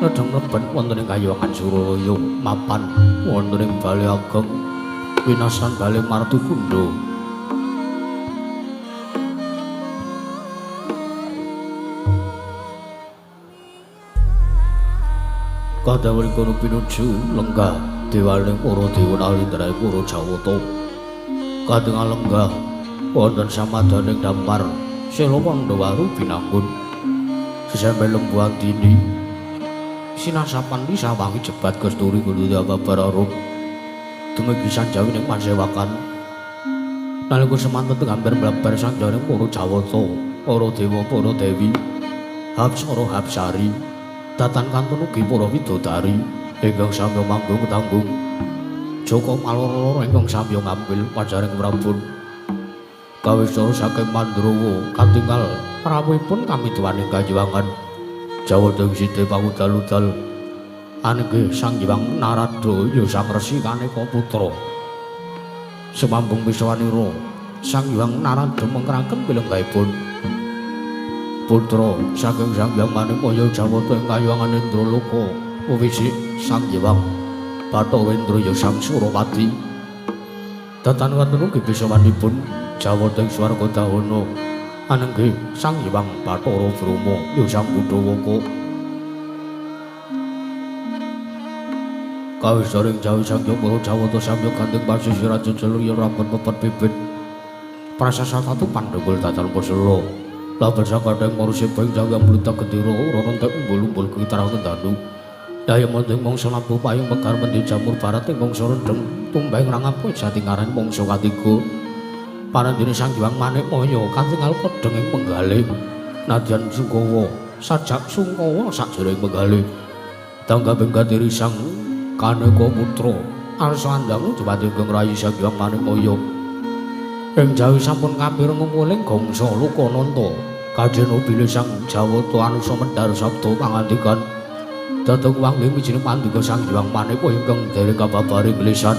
nedheng leben wonten ing Kayuwangan Suralaya mapan wonten ing Bale Ageng winasan Bale Martukundha. Kadawali kono pinuju lenggah dewaning para dewa nalindraning para Jawata. Kadang lenggah wonten samadaning dampar sila Pandhawaru binangun. Sesampe lembuhan dini sinasapan di sawangi jebat kesturi kudu Babararung dumugi sanjawining pansewakan. Nalika semanten hampir mlebar sanjaring para Jawata, para dewa, para dewi, Hapsara Hapsari, datan kantun ugi para widodari ingkang samya manggung tanggung. Joko maloro-loro ingkang samya ngambil pajaring Prabun. Kawistara saking Mandrawa katingal rawuhipun kamituwaning Kayuwangan Jawata Sida pawudal-udal anggih Sang Hyang Narada ya sang Resi Kaneka putra. Semambung wiswanira Sang Hyang Narada mengkraken pilenggahipun putra saking Sang Hyang Manikmaya Jawata ing Kayuwangan Indraloka wiwisi Sang Hyang Bathara Indra ya sang Surawati. Datan wonten ugi bisawanipun Jawata ing swarga dahana anenggih Sang Hyang Bathara Brahma ya sang Budawaka. Kawisaring jawi sang para Jawata samya gandeng pasisir raja jelur ya rampun pepet bibit. Prasasat atu pandhegul datan pesela. Laban sakadang manusia baing jagang blutak gendera ora entek umbul-umbul kitarang kendanu. Daya mending mangsa lampu payung mekar mendi jamur barat ing mangsa rendeng tumbang rangapuh satingaran mangsa katiga. Parandene Sang Hyang Manikmaya katingal kodheng ing penggalih. Nadyan Sungkawa sajak Sungkawa sajroning penggalih. Tanggaping kadiri Sang Kaneka putra arsa andang dipati kang rayi Sang Hyang Manikmaya. Ing jawi sampun kapir ngumuling gongsa Lokananta. Kajena bilih Sang Jawata anusa mendhar sabda pangandikan. Dateng wangi wijining pandika Sang Hyang Manikmaya ingkang dereng kababaring lisan.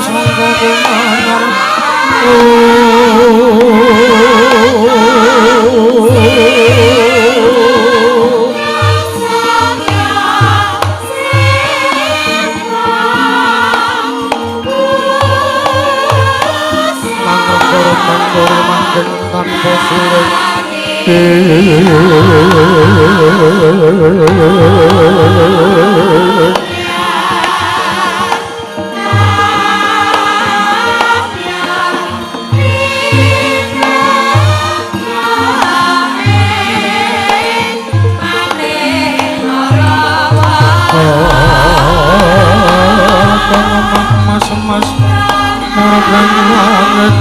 sangka kumanyar tanpa surat mas-mas makan langit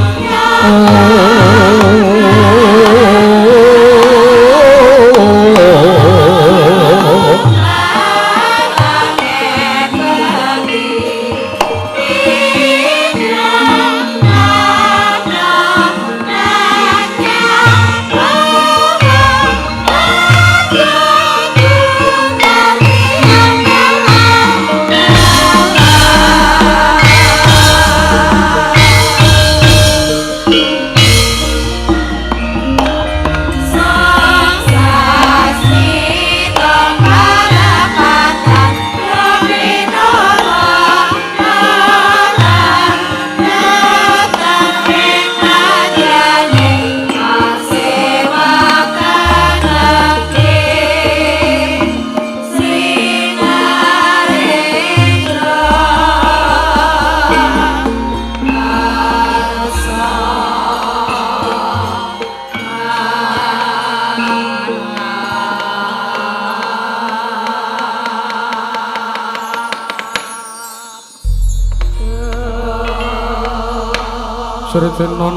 Sretenon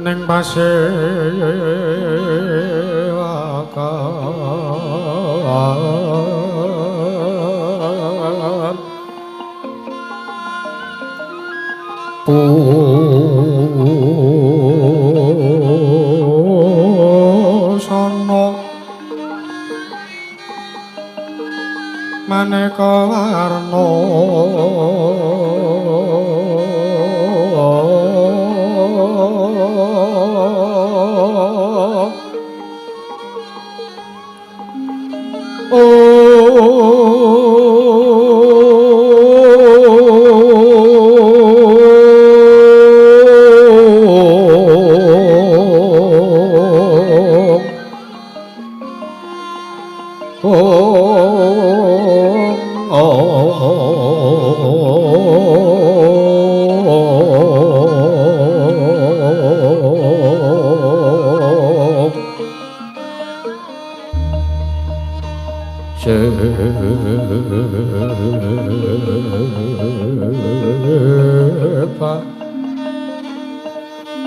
ning pasewakan pusana maneka warna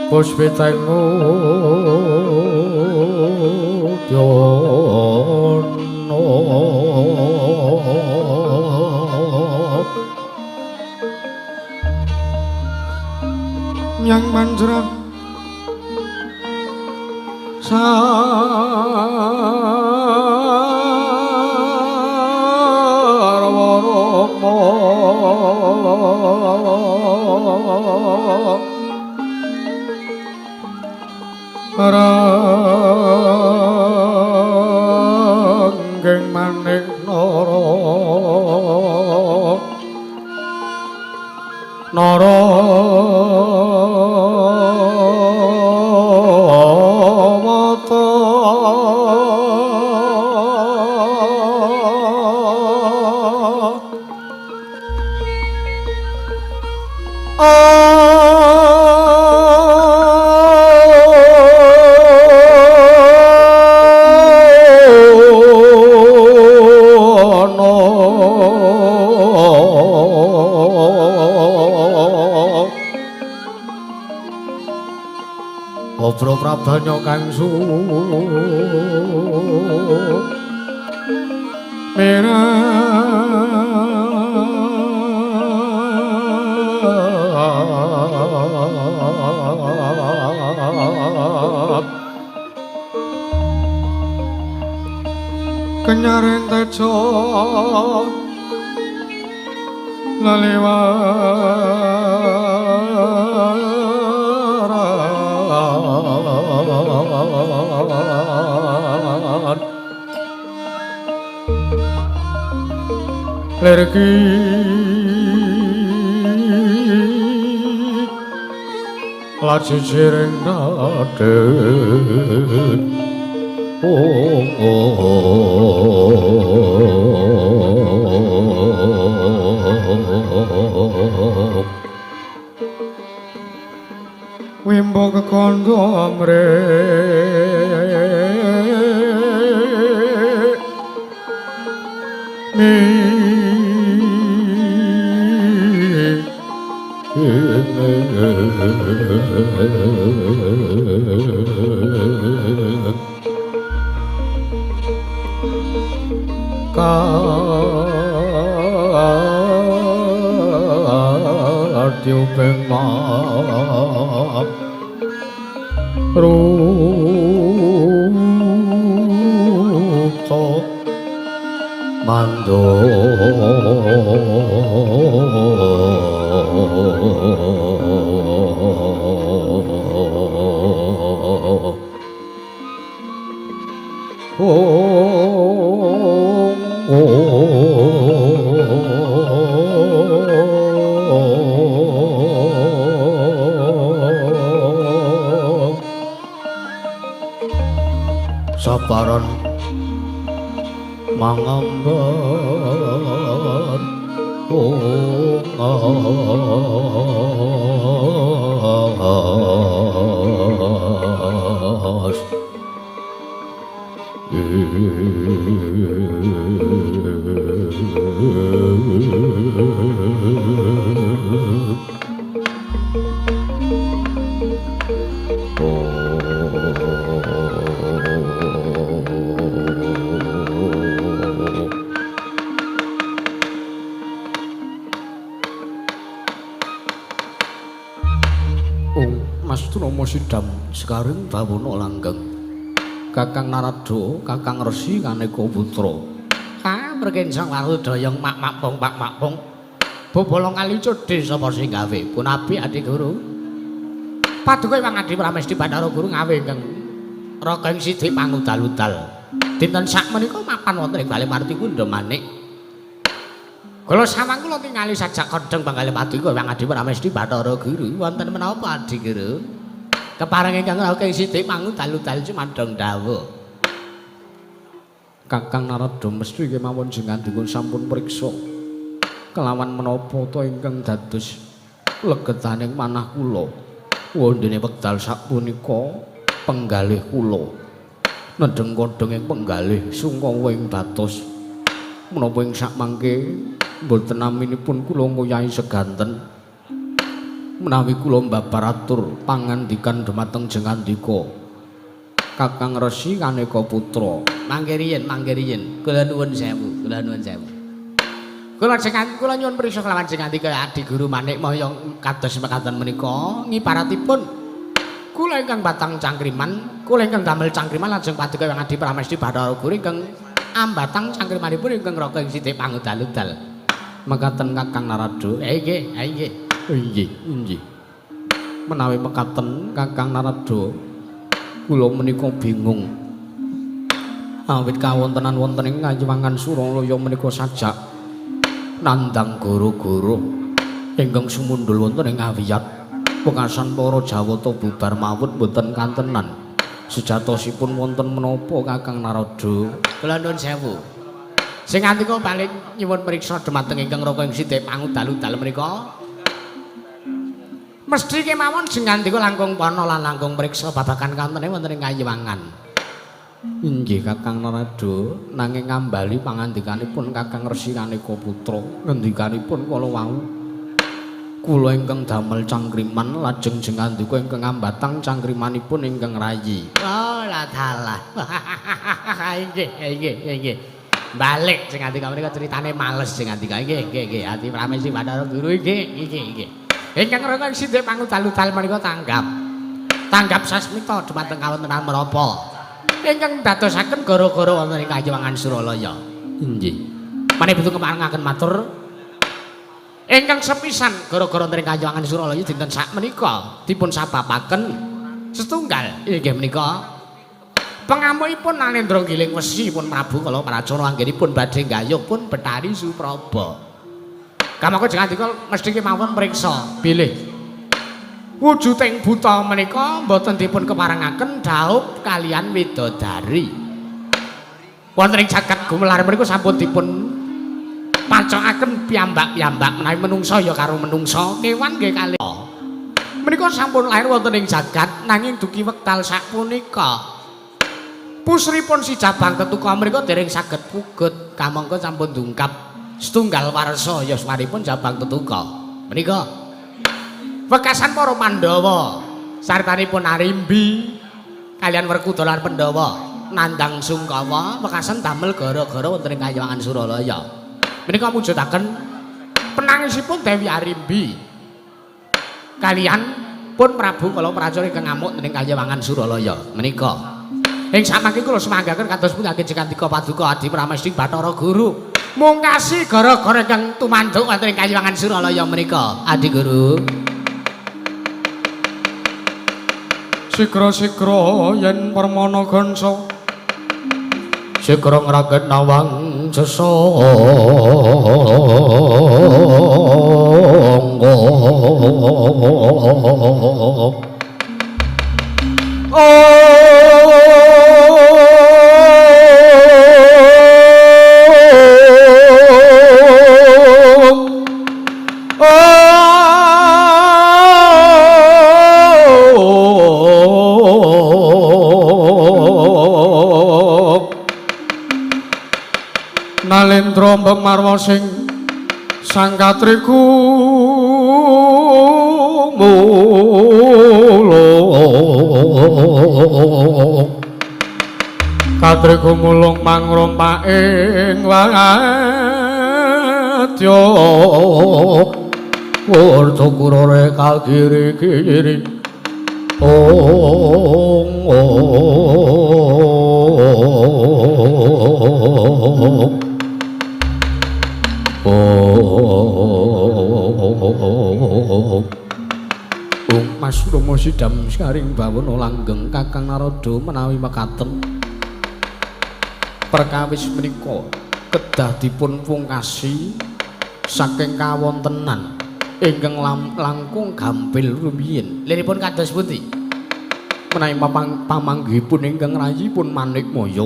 Puspitengu Jono Nyang manjrah sarwarama ranggeng manik nara mata Obro prabanya kangsu merah kenyaring tejo laliwaran lergi laju jiring raden wimbo kekondo amre mi Kardio Bema Ruto Mando sabaran mangamban ongas Mas Trama Sidam sekaring bawana langgeng Kakang Narada Kakang Resi Kaneka Putra mrkensang waru dayang mak pong bobolong kali cedhe sapa sing gawe punapi Adi Guru paduka Wang Adi Pramesti Bathara Guru ngawe ingkang Raka ing Sidhi pangudal-udal dinten sakmenika mapan wonten ing Bale Marti Kunda Manik kula samang kula tingali sajak kodheng panggalih paduka Wang Adi Pramesti Bathara Guru wonten menapa Adi Guru kepareng ingkang Raka ing Sidhi pangudal-udal cumadhong dawuh Kakang Narada mesti kemawon jenengan dipun sampun priksa kelawan menapa ta ingkang dados legetaning manah kula wondene wekdal sapunika penggalih kula nedeng kodhong ing penggalih sungkawa ing batos menapa ing sakmangke mboten naminipun kula ngoyahi seganten menawi kula mbabaratur pangandikan dhumateng jengandika Kakang Resi Kaneka Putra mangke riyen kula nuwun sewu kula nyuwun priksa kelawan jengandika Adi Guru Manik Mahya kados mekaten menika ngibaratipun kula ingkang batang cangkriman kula ingkang damel cangkriman lajeng paduka Wang Adi Pramesti Bathara Guru ingkang ambatang cangkrimanipun ingkang Raka ing Sidhi pangudal-udal mekaten Kakang Narada inggih menawi mekaten Kakang Narada kula menika bingung awit kawontenan wonten ing Kayuwangan Suralaya menika sajak nandhang goro-goro ingkang sumundul wonten ing awiyat pungkasan para Jawata bubar mawut boten kantenan sejatosipun wonten menapa Kakang Narada kula nuwun sewu sing andika bali nyuwun priksa dhumateng ingkang Raka ing Sidhi pangudal-udal menika mesti kemawon jengandika langkung pana lan langkung priksa babagan kantene wonten ing Kayuwangan. Inggih Kakang Narada nanging ngambali pangandikanipun Kakang Resi Kaneka Putra ngendikanipun kala wau kula ingkang damel cangkriman lajeng jengandika ingkang ambatang cangkrimanipun ingkang rayi. Oh la dalah. Inggih. Balik jengandika menika critane males jengandika. Nggih. Adi Pramesti Bathara Guru nggih. Ingkang Raka ing Sidhi pangudal-udal menika tanggap sasmita dhumateng kawontenan menapa ingkang dadosaken gara-gara wonten ing Kayuwangan Suralaya.
Inggih.
Manèh keparengaken matur ingkang sepisan gara-gara wonten ing Kayuwangan Suralaya dinten sak menika dipun sababaken setunggal inggih menika pangamukipun Nalendra Giling Wesi pun Prabu kala Pracana anggenipun badhe gayuh pun Betari Supraba. Kamangka jeneng andika mesti kemawon mriksa bilih wujuding buta menika boten dipun keparengaken dhaup kalian widodari. Wonten ing jagat gumelar menika sampun dipun pacokaken piyambak-piyambak menawi menungsa ya karo menungsa, kewan nggih kalih. Menika sampun lair wonten ing jagat nanging dugi wekdal sapunika pusripun si Jabang Tetuka menika dereng saged pugut kamangka sampun dungkap setunggal warsa yuswanipun Jabang Tetuka. Menika wekasan para Pandhawa sartanipun Arimbi kalian Werkudara Pandhawa nandhang Sungkawa wekasan damel gara-gara wonten ing Kayuwangan Suralaya. Menika mujudaken penangisipun Dewi Arimbi kalian pun Prabu kala Pracana ingkang ngamuk ing Kayuwangan Suralaya. Menika ing samangke kula semanggaken kados pundi Cikandika Paduka Adi Pramesti Bathara Guru mungkasi gara-gara ingkang tumanduk wonten ing Kayuwangan Suralaya menika. Adi Guru
Sigra-sigra yen permana gansa
Sigra ngraget nawang sesangga
Nalendra Marwa sing sangkatriku mulung katriku mulung mangrompaking wadya
Wartakurare kagiri-giri
Mas Rama Sidam saring bawana langgeng Kakang Narada menawi mekaten perkawis menika kedah dipun pungkasi saking kawontenan ingkang langkung gampil rumiyin. Liripun kados pundi? Menawi pamanggihipun ingkang rayipun Manikmaya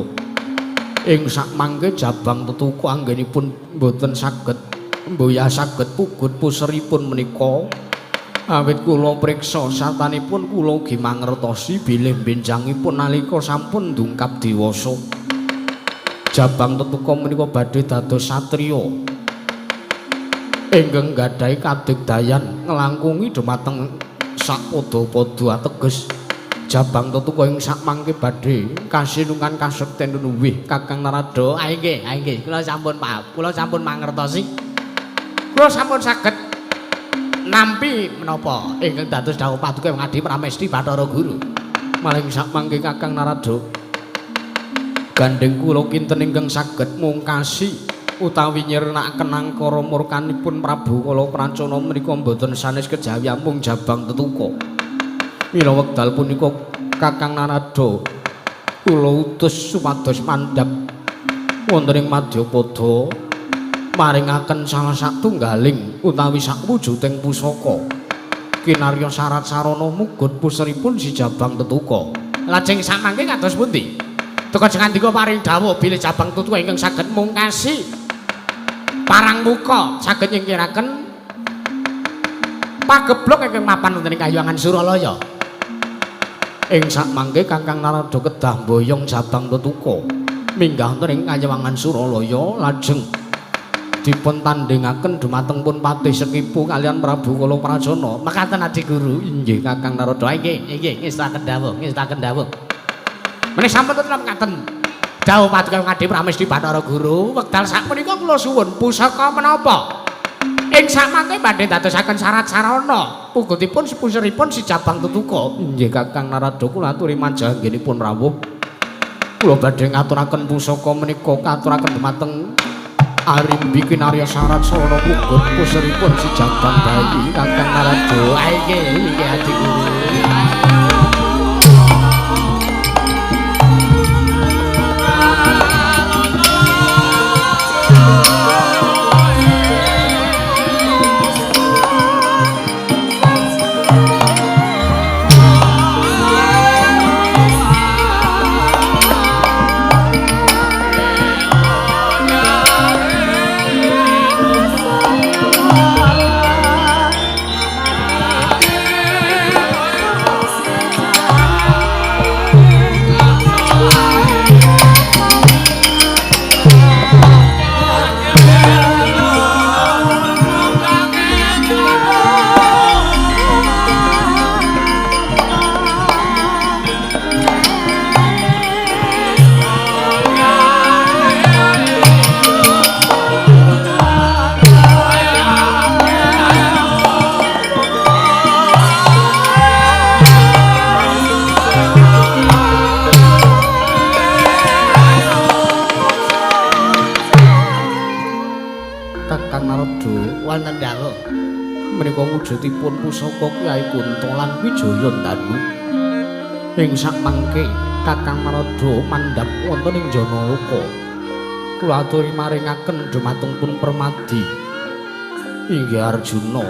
ing sakmangke Jabang Tetuka anggenipun boten saged mboya saged pugut puseripun menika awit kula priksa sartanipun kula ugi mangertosi bilih benjangipun nalika sampun ndungkap dewasa Jabang Tetuka menika badhe dados satriya ingkang gadhahi kadigdayan nglangkungi dhumateng sapada-pada ateges Jabang Tetuka ing sakmangke badhe kasinungan kasekten nuwih Kakang Narada. Nggih, kula sampun paham, kula sampun mangertosi. Kula sampun saged nampi menapa ingkang dados dawuh Paduka Adi Pramesti Bathara Guru. Maling sakmangke Kakang Narada gandeng kula kinten ingkang saged mungkasi utawi nyirnakaken angkara murkanipun Prabu kala Pracana menika boten sanes kejawi ampung Jabang Tetuka. Mila wekdal punika Kakang Narada kula utus supados mandhap wonten ing Madyapada maringaken salah satunggaling utawi sakwujuding pusaka kinarya syarat sarana mugut puseripun si Jabang Tetuka. Lajeng samangke kados pundi? Teka Cikandika paring dawuh bilih Jabang Tetuka ingkang saged mungkasi parang muka saged nyingkiraken pageblok ingkang mapan wonten ing Kayuwangan Suralaya. Ing sakmangke Kakang Narada kedah mboyong Jabang Tetuka minggah wonten ing Kayuwangan Suralaya lajeng dipun tandhingaken dhumateng pun Patih Sekipu kalian Prabu Kala Pracana. Mekaten Adi Guru. Inggih Kakang Narada. Nggih, ngestaken dawuh. Menika sampun tetep ngaten. Dawuh Paduka Adi Pramesti Bathara Guru, wekdal sapunika kula suwun pusaka menapa? Ing samangke badhe dadosaken syarat sarana pugutipun puseripun si Jabang Tetuka. Inggih Kakang Narada kula aturi manjanggenipun rawuh.
kula badhe ngaturaken pusaka menika katuraken dumateng Arimbi kinarya syarat sono mugut puseripun si jambang bayi Kakang Narada. Nggih Adi Guru.
wonten dawuh menika wujudipun pusaka Kyai Kunto lan Wijaya Danu. Ing sakmangke Kakang Narada mandhap wonten ing Janaloka. Kula aturi maringaken dhumateng pun Permadi. Inggih Arjuna,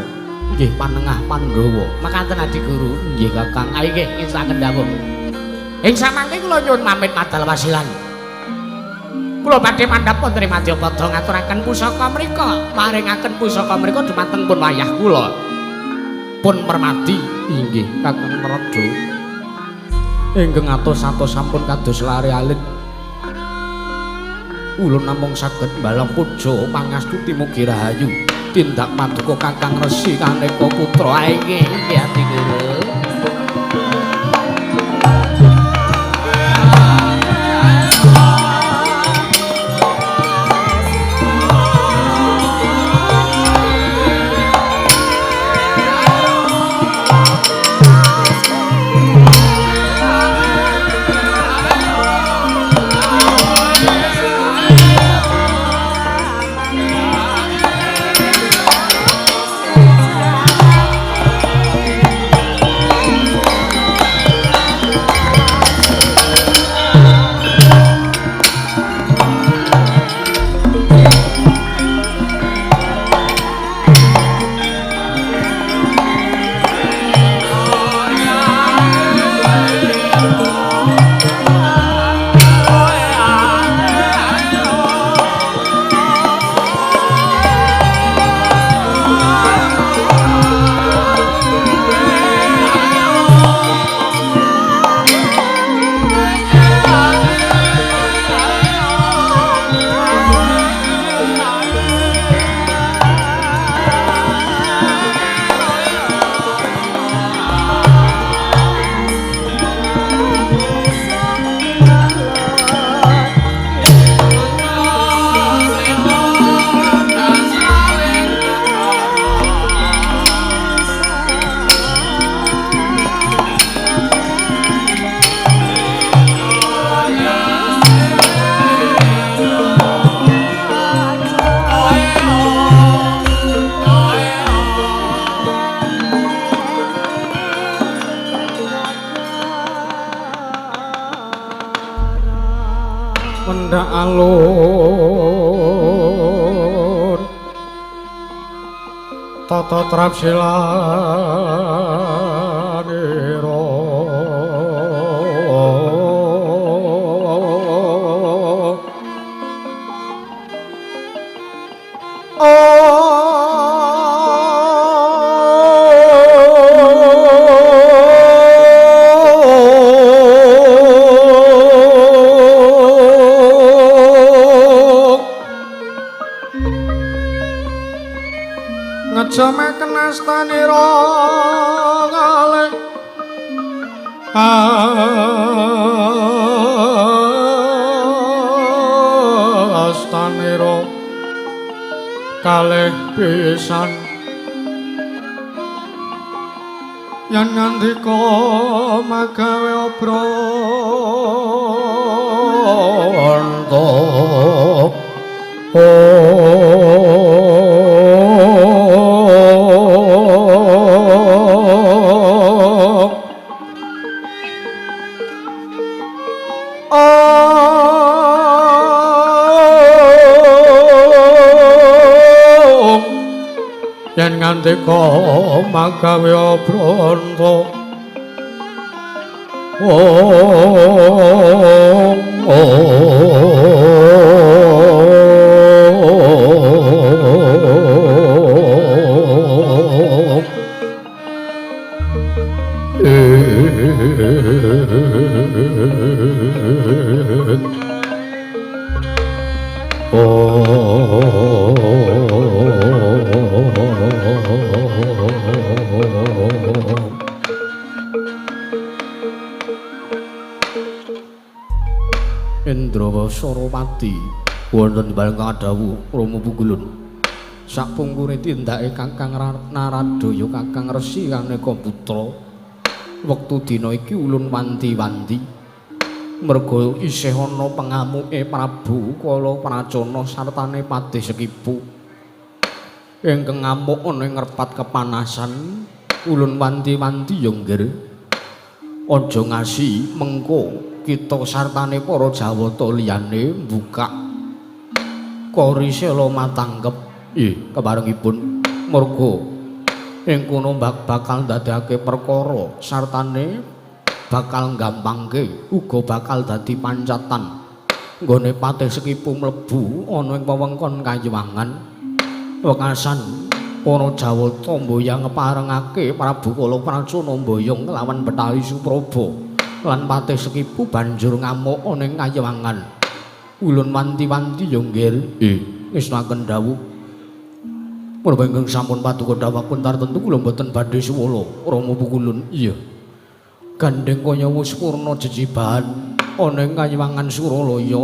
nggih panengah Pandhawa. Mekaten Adi Guru. Nggih Kakang. Ayo nggih ngestaken dawuh. Ing samangke kula nyuwun pamit madal wasilan. Kula badhe mandhap wonten ing Madyapada ngaturaken pusaka mriku, maringaken pusaka mriku dhumateng pun wayah kula. Pun Permadi. Inggih Kakang Narada. Ingkang atos-atos sampun kados lare alit. Ulun namung saged mbalang puja pangastuti mugi rahayu. Tindak paduka Kakang Resi Kaneka Putra. Ae nggih Adi Guru. Mendak alun tata trap silanira ngejameken astanira kalih astanira kalih pisan
yen ngandika magawe obranta yen ngandika magawe obranta Indrawa Sarawati wonten bal kadhawuh Rama Pugulun sakpungkure tindake Kakang Naradaya Kakang Resi Kaneka Putra wektu dina iki ulun wanti-wanti merga isih ana pangamuke Prabu Kala Pracana sartane Patih Sekipu ingkang ngamuk ana ing ngrepat kepanasan ulun wanti-wanti ya nggir aja ngasi mengko kita sartane para Jawata liyane mbukak Karisela matanggep kebarengipun merga ing kono bakal ndadekake perkara sartane bakal gampangke uga bakal dadi pancatan nggone Patih Sekipu mlebu ana ing wewengkon Kayuwangan wekasan para Jawata mboyang ngeparengake Prabu Kala Pracana mboyong kelawan Betawi Supraba lan Patih Sekipu banjur ngamuk ana ing Kayuwangan ulun wanti-wanti ya nggih ngesnaken dawuh menapa ingkang sampun paduka dawuhipun tartentu kula mboten badhe suwala Rama Pugulun iya gandeng kaya wis purna jejibahan ana ing Kayuwangan Suralaya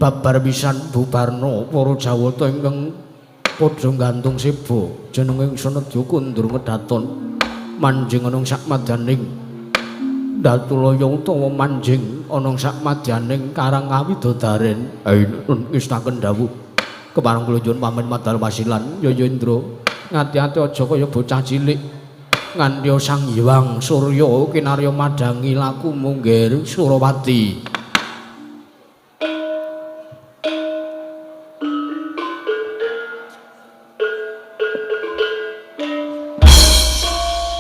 babar pisan bubarna para Jawata ingkang padha gantung seba jenenging Senedya kundur ngedaton manjing ana sakmadyaning Datulaya utawa manjing ana sakmadyaning Karang Kawidodaren ngisnaken dawuh kepareng kula nyuwun pamit madal wasilan Yaya Indra ngati-ati aja kaya bocah cilik nganti Sang Hyang Surya kinarya madhangi laku munggir Surawati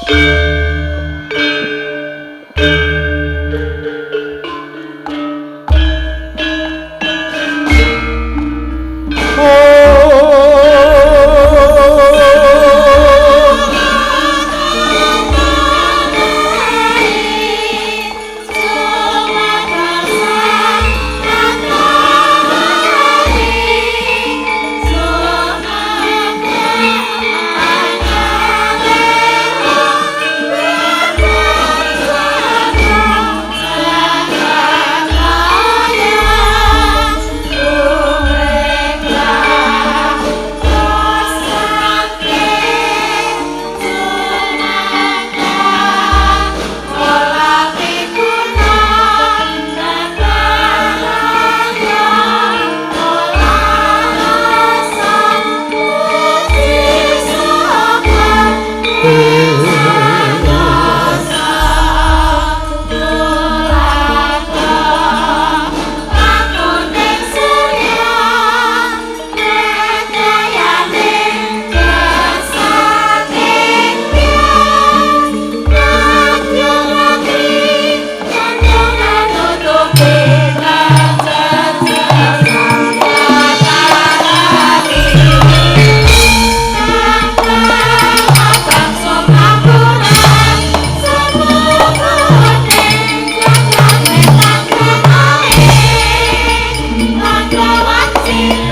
Thank you.